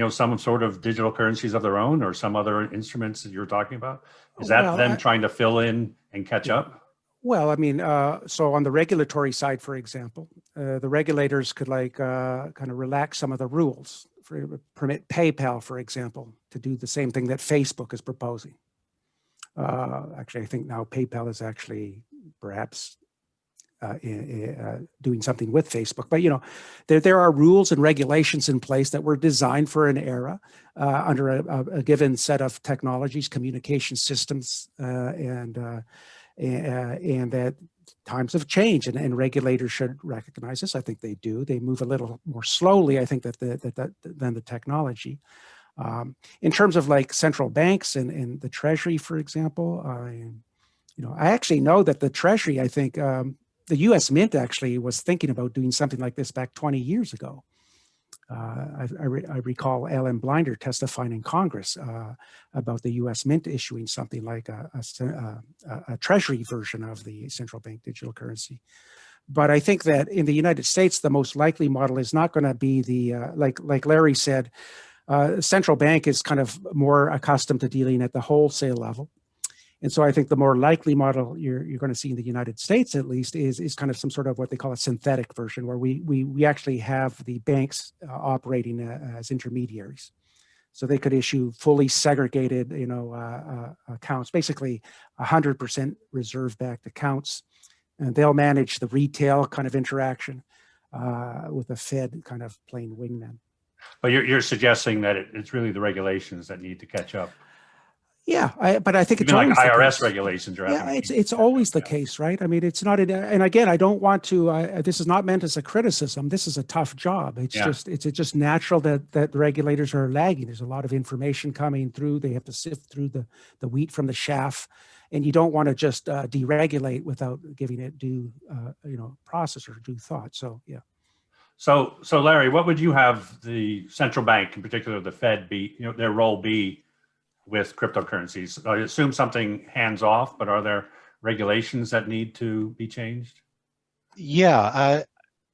some sort of digital currencies of their own or some other instruments that you're talking about? Is that them trying to fill in and catch up? Well, I mean, so on the regulatory side, for example, the regulators could kind of relax some of the rules, permit PayPal, for example, to do the same thing that Facebook is proposing. Actually, I think now PayPal is actually perhaps doing something with Facebook. But, there are rules and regulations in place that were designed for an era under a given set of technologies, communication systems, and that times have changed and regulators should recognize this. I think they do. They move a little more slowly, I think, than the technology. In terms of like central banks and the Treasury, for example, I actually know that the Treasury, I think, the U.S. Mint actually was thinking about doing something like this back 20 years ago. I recall Alan Blinder testifying in Congress about the U.S. Mint issuing something like a Treasury version of the central bank digital currency. But I think that in the United States, the most likely model is not going to be the, like Larry said, central bank is kind of more accustomed to dealing at the wholesale level. And so I think the more likely model you're going to see in the United States, at least, is kind of some sort of what they call a synthetic version, where we actually have the banks operating as intermediaries. So they could issue fully segregated, accounts, basically 100% reserve-backed accounts, and they'll manage the retail kind of interaction with the Fed kind of playing wingman. But you're suggesting that it's really the regulations that need to catch up. Yeah, but I think Even it's like always the IRS case. regulations are Yeah, having. it's always the case, right? I mean, it's not, and again, I don't want to, this is not meant as a criticism. This is a tough job. It's just natural that regulators are lagging. There's a lot of information coming through. They have to sift through the wheat from the chaff, and you don't want to just deregulate without giving it due, process or due thought. So, yeah. So Larry, what would you have the central bank, in particular the Fed, be, their role be with cryptocurrencies? I assume something hands off, but are there regulations that need to be changed? Yeah,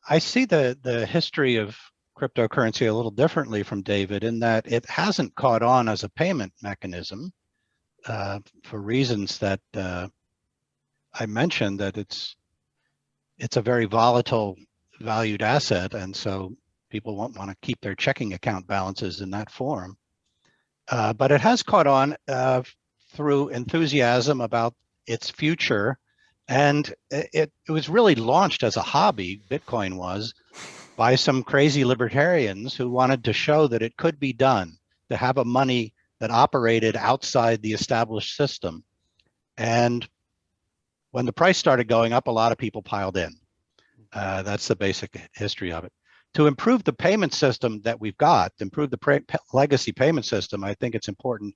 I see the history of cryptocurrency a little differently from David in that it hasn't caught on as a payment mechanism for reasons that I mentioned, that it's a very volatile valued asset, and so people won't want to keep their checking account balances in that form. But it has caught on through enthusiasm about its future. And it was really launched as a hobby, Bitcoin was, by some crazy libertarians who wanted to show that it could be done, to have a money that operated outside the established system. And when the price started going up, a lot of people piled in. That's the basic history of it. To improve the payment system that we've got, to improve the legacy payment system, I think it's important,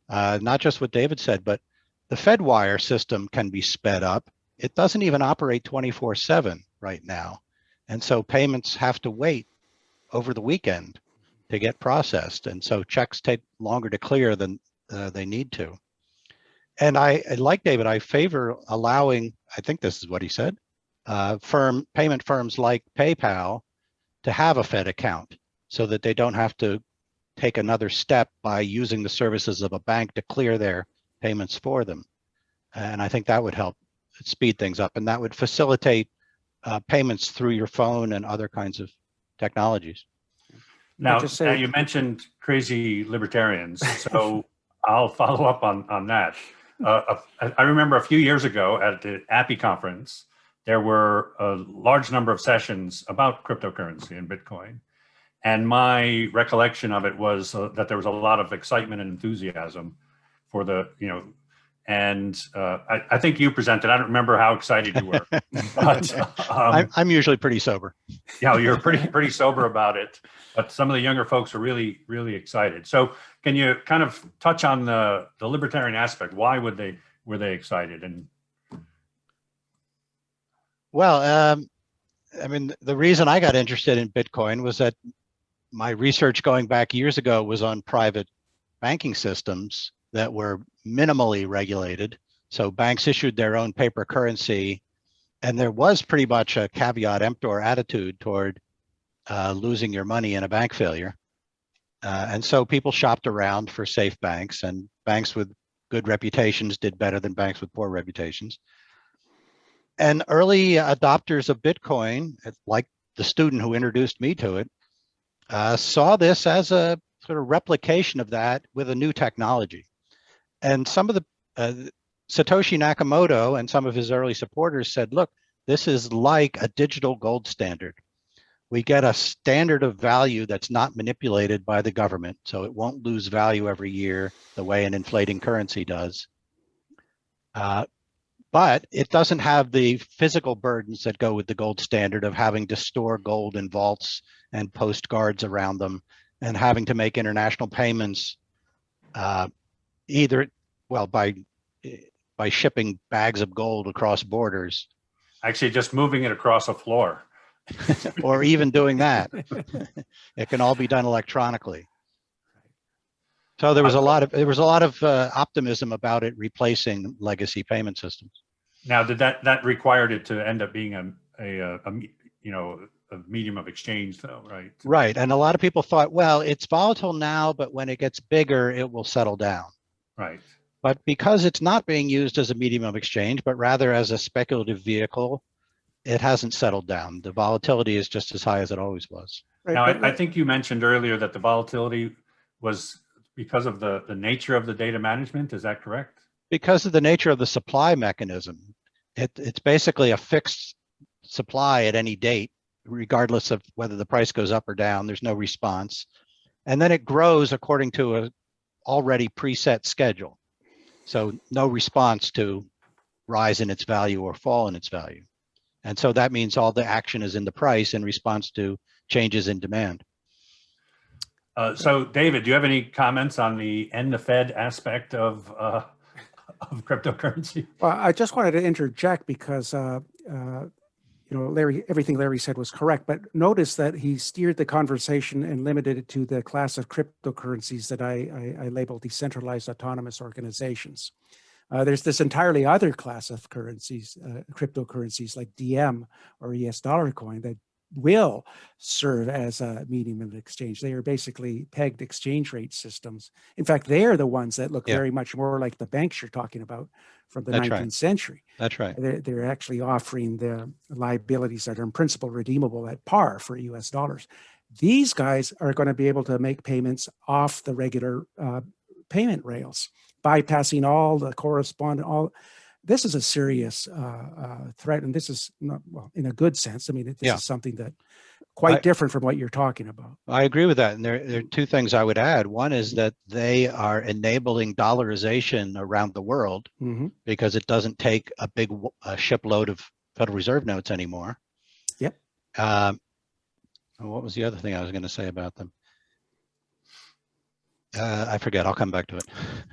not just what David said, but the FedWire system can be sped up. It doesn't even operate 24/7 right now. And so payments have to wait over the weekend to get processed. And so checks take longer to clear than they need to. And I, like David, I favor allowing, I think this is what he said, payment firms like PayPal to have a Fed account so that they don't have to take another step by using the services of a bank to clear their payments for them. And I think that would help speed things up, and that would facilitate payments through your phone and other kinds of technologies. Now you mentioned crazy libertarians, so I'll follow up on that. I remember a few years ago at the API conference, there were a large number of sessions about cryptocurrency and Bitcoin. And my recollection of it was that there was a lot of excitement and enthusiasm for the, and I think you presented. I don't remember how excited you were, but I'm usually pretty sober. Yeah, you're pretty sober about it. But some of the younger folks are really, really excited. So can you kind of touch on the libertarian aspect? Why were they excited? And well, I mean, the reason I got interested in Bitcoin was that my research going back years ago was on private banking systems that were minimally regulated. So banks issued their own paper currency, and there was pretty much a caveat emptor attitude toward losing your money in a bank failure. And so people shopped around for safe banks, and banks with good reputations did better than banks with poor reputations. And early adopters of Bitcoin, like the student who introduced me to it, saw this as a sort of replication of that with a new technology. And some of the Satoshi Nakamoto and some of his early supporters said, look, this is like a digital gold standard. We get a standard of value that's not manipulated by the government, so it won't lose value every year the way an inflating currency does. But it doesn't have the physical burdens that go with the gold standard of having to store gold in vaults and post guards around them, and having to make international payments either, well, by shipping bags of gold across borders. Actually just moving it across a floor. Or even doing that. It can all be done electronically. So there was a lot of optimism about it replacing legacy payment systems. Now, did that required it to end up being a medium of exchange, though, right? Right, and a lot of people thought, well, it's volatile now, but when it gets bigger, it will settle down. Right. But because it's not being used as a medium of exchange, but rather as a speculative vehicle, it hasn't settled down. The volatility is just as high as it always was. Right, now, I think you mentioned earlier that the volatility was because of the nature of the data management. Is that correct? Because of the nature of the supply mechanism. It's basically a fixed supply at any date, regardless of whether the price goes up or down. There's no response. And then it grows according to a already preset schedule. So no response to rise in its value or fall in its value. And so that means all the action is in the price in response to changes in demand. So David, do you have any comments on the end the Fed aspect of cryptocurrency? Well, I just wanted to interject because, Larry, everything Larry said was correct, but notice that he steered the conversation and limited it to the class of cryptocurrencies that I labeled decentralized autonomous organizations. There's this entirely other class of currencies, cryptocurrencies like DM or ES dollar coin that will serve as a medium of exchange. They are basically pegged exchange rate systems. In fact, they are the ones that look very much more like the banks you're talking about from the 19th century. That's right. They're actually offering the liabilities that are in principle redeemable at par for US dollars. These guys are going to be able to make payments off the regular payment rails, bypassing all the correspondent, this is a serious threat, and this is not, well, in a good sense. I mean, this is something that quite different from what you're talking about. I agree with that. And there are two things I would add. One is that they are enabling dollarization around the world because it doesn't take a big shipload of Federal Reserve notes anymore. Yep. What was the other thing I was going to say about them? I forget. I'll come back to it.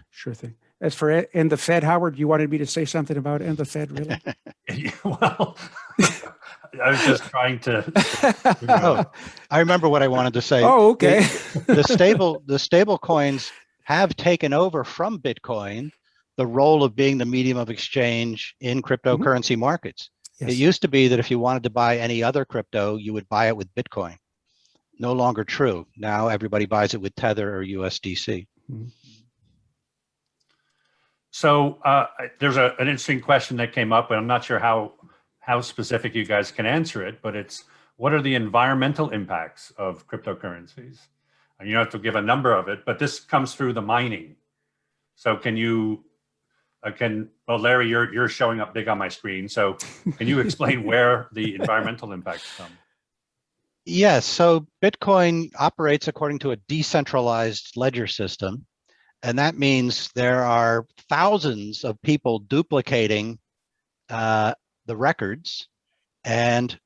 Sure thing. As for end the Fed, Howard, you wanted me to say something about end the Fed, really? Well, I was just trying to. I remember what I wanted to say. Oh, okay. The stable coins have taken over from Bitcoin the role of being the medium of exchange in cryptocurrency markets. Yes. It used to be that if you wanted to buy any other crypto, you would buy it with Bitcoin. No longer true. Now everybody buys it with Tether or USDC. So there's an interesting question that came up, and I'm not sure how specific you guys can answer it, but it's, what are the environmental impacts of cryptocurrencies? And you don't have to give a number of it, but this comes through the mining. So can you, well, Larry, you're showing up big on my screen. So can you explain where the environmental impacts come? Yes, so Bitcoin operates according to a decentralized ledger system. And that means there are thousands of people duplicating the records and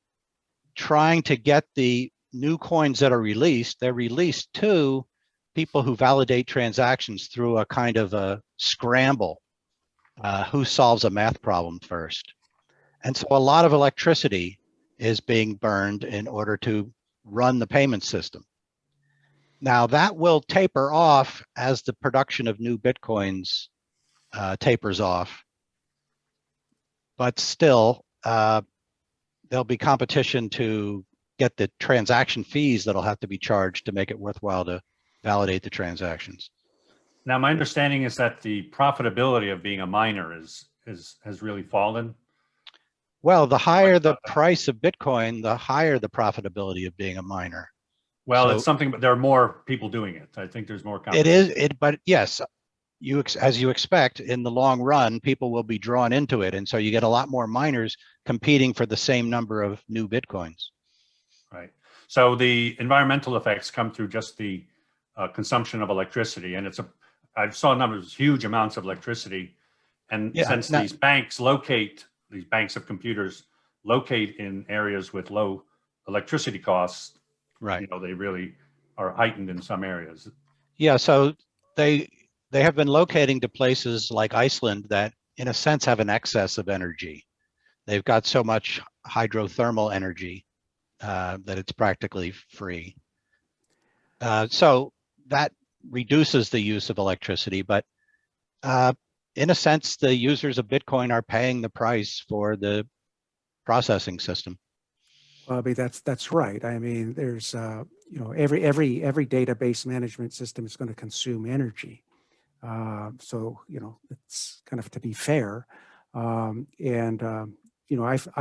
trying to get the new coins that are released. They're released to people who validate transactions through a kind of a scramble. Who solves a math problem first? And so a lot of electricity is being burned in order to run the payment system. Now that will taper off as the production of new Bitcoins tapers off. But still, there'll be competition to get the transaction fees that'll have to be charged to make it worthwhile to validate the transactions. Now, my understanding is that the profitability of being a miner has really fallen. Well, the higher the price of Bitcoin, the higher the profitability of being a miner. Well, so, it's something, but there are more people doing it. I think there's more competition. But yes, as you expect, in the long run, people will be drawn into it. And so you get a lot more miners competing for the same number of new Bitcoins. Right. So the environmental effects come through just the consumption of electricity. And I saw numbers, huge amounts of electricity. And since these banks of computers locate in areas with low electricity costs, right? You know, they really are heightened in some areas. Yeah, so they have been locating to places like Iceland that, in a sense, have an excess of energy. They've got so much hydrothermal energy that it's practically free. So that reduces the use of electricity, but in a sense, the users of Bitcoin are paying the price for the processing system. Well, I mean, that's right. I mean, there's every database management system is going to consume energy. So it's kind of to be fair. I've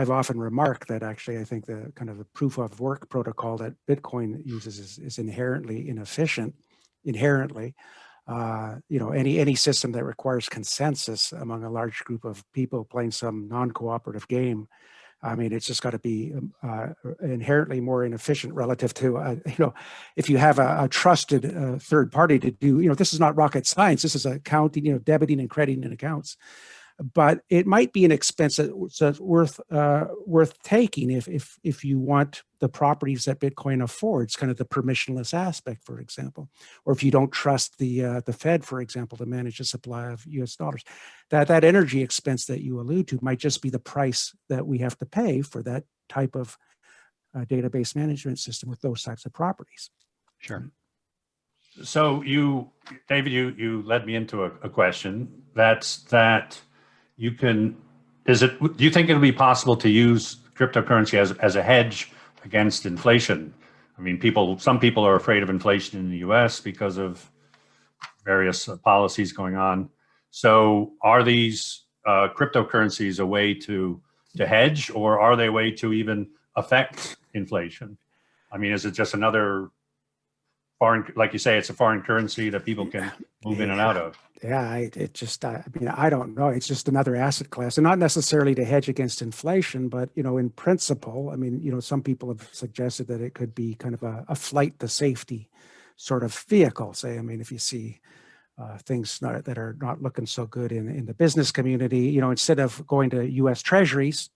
often remarked that actually I think the kind of the proof of work protocol that Bitcoin uses is inherently inefficient. Inherently, any system that requires consensus among a large group of people playing some non-cooperative game I mean, it's just got to be inherently more inefficient relative to, if you have a trusted third party to do, this is not rocket science. This is accounting, debiting and crediting in accounts. But it might be an expense that's worth taking if you want the properties that Bitcoin affords, kind of the permissionless aspect, for example, or if you don't trust the Fed, for example, to manage the supply of U.S. dollars. That energy expense that you allude to might just be the price that we have to pay for that type of database management system with those types of properties. Sure. So David, you led me into a question. That's that. You can, do you think it'll be possible to use cryptocurrency as a hedge against inflation? I mean, some people are afraid of inflation in the US because of various policies going on. So are these cryptocurrencies a way to hedge, or are they a way to even affect inflation? I mean, is it just another foreign, like you say, it's a foreign currency that people can move in and out of? Yeah, I don't know. It's just another asset class, and not necessarily to hedge against inflation, but, in principle, I mean, some people have suggested that it could be kind of a flight to safety sort of vehicle. Say, I mean, if you see things that are not looking so good in the business community, instead of going to U.S. Treasuries,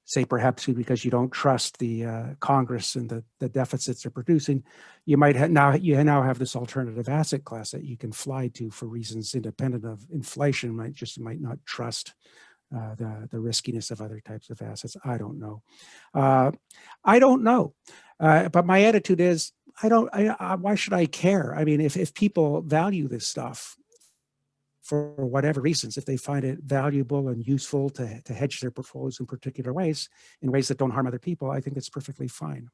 say perhaps because you don't trust the Congress and the deficits they're producing, you might now have this alternative asset class that you can fly to for reasons independent of inflation. Might not trust the riskiness of other types of assets. I don't know. But my attitude is why should I care? I mean, if people value this stuff, for whatever reasons, if they find it valuable and useful to hedge their portfolios in particular ways, in ways that don't harm other people, I think it's perfectly fine.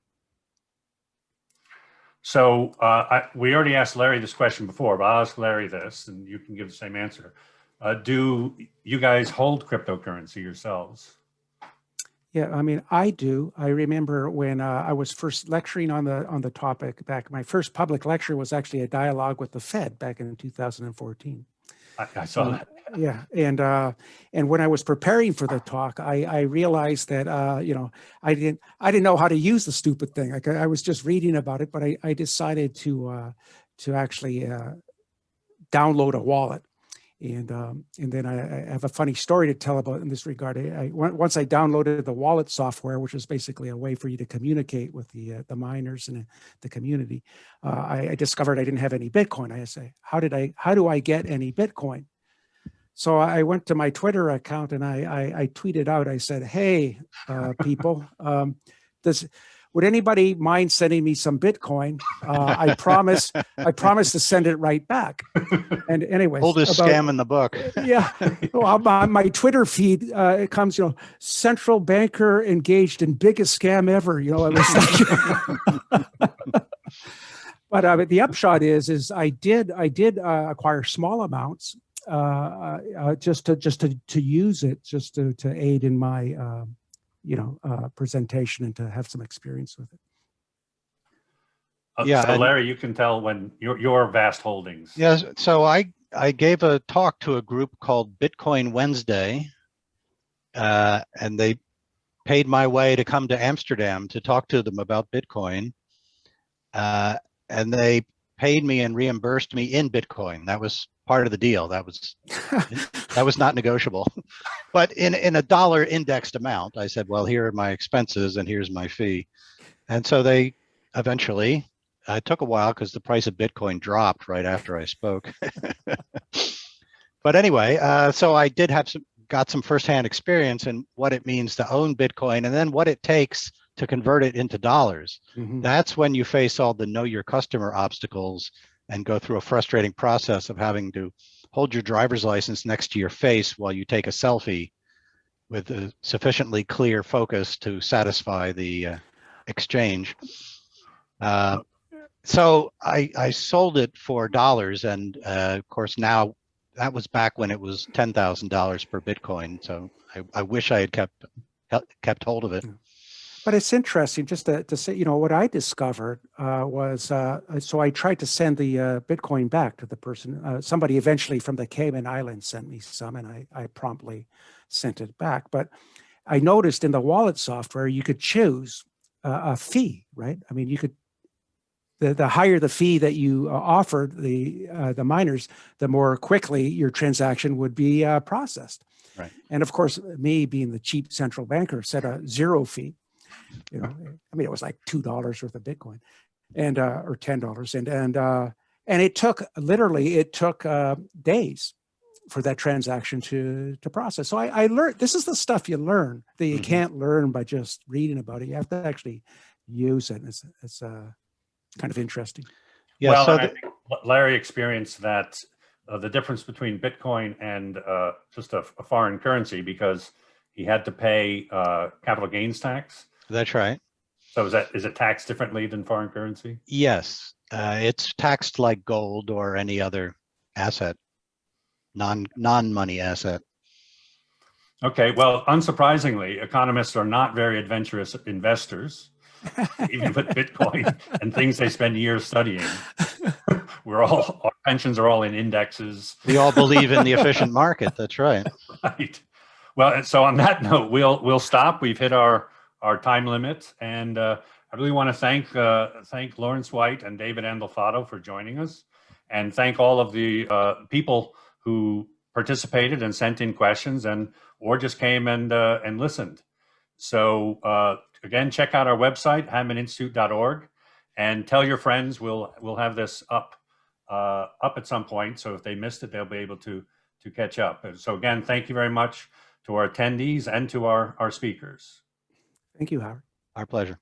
So we already asked Larry this question before, but I'll ask Larry this, and you can give the same answer. Do you guys hold cryptocurrency yourselves? Yeah, I mean, I do. I remember when I was first lecturing on the topic back. My first public lecture was actually a dialogue with the Fed back in 2014. I saw that. Yeah, and when I was preparing for the talk, I realized that I didn't know how to use the stupid thing. Like I was just reading about it, but I decided to actually download a wallet, and then I have a funny story to tell about in this regard. Once I downloaded the wallet software, which is basically a way for you to communicate with the miners and the community, I discovered I didn't have any Bitcoin. I say, how do I get any Bitcoin? So I went to my Twitter account and I tweeted out. I said, "Hey, people, would anybody mind sending me some Bitcoin? I promise to send it right back." And anyway, oldest scam in the book. Yeah. Well, on my Twitter feed, it comes, central banker engaged in biggest scam ever. It was like, but the upshot is I did acquire small amounts just to use it, just to aid in my presentation and to have some experience with it. Yeah, so Larry, you can tell when your vast holdings. Yes. So I gave a talk to a group called Bitcoin Wednesday, and they paid my way to come to Amsterdam to talk to them about Bitcoin, and they paid me and reimbursed me in Bitcoin. That was part of the deal. That was not negotiable. But in a dollar indexed amount, I said, well, here are my expenses and here's my fee. And so they eventually, it took a while because the price of Bitcoin dropped right after I spoke. But anyway, so I did got some firsthand experience in what it means to own Bitcoin and then what it takes to convert it into dollars. Mm-hmm. That's when you face all the know your customer obstacles and go through a frustrating process of having to hold your driver's license next to your face while you take a selfie with a sufficiently clear focus to satisfy the exchange. So I sold it for dollars, and of course now that was back when it was $10,000 per Bitcoin. So I wish I had kept hold of it. But it's interesting just to say, what I discovered was, so I tried to send the Bitcoin back to the person. Somebody eventually from the Cayman Islands sent me some, and I promptly sent it back. But I noticed in the wallet software, you could choose a fee, right? I mean, you could, the higher the fee that you offered the miners, the more quickly your transaction would be processed. Right. And of course, me being the cheap central banker set a zero fee. You know, I mean, it was like $2 worth of Bitcoin, and or $10, and it took days for that transaction to process. So I learned, this is the stuff you learn that you can't learn by just reading about it. You have to actually use it. It's kind of interesting. Yeah, well, so and I think Larry experienced that the difference between Bitcoin and just a foreign currency, because he had to pay capital gains tax. that's right. So is it taxed differently than foreign currency? Yes, it's taxed like gold or any other asset, non-money asset. Okay, well, unsurprisingly, economists are not very adventurous investors, even with Bitcoin and things they spend years studying. Our pensions are all in indexes. We all believe in the efficient market. That's right. Right. Well, so on that note, we'll stop. We've hit our time limit, and I really want to thank Lawrence White and David Andolfatto for joining us, and thank all of the people who participated and sent in questions or just came and listened. So again, check out our website, HammondInstitute.org, and tell your friends. We'll have this up at some point. So if they missed it, they'll be able to catch up. And so again, thank you very much to our attendees and to our speakers. Thank you, Howard. Our pleasure.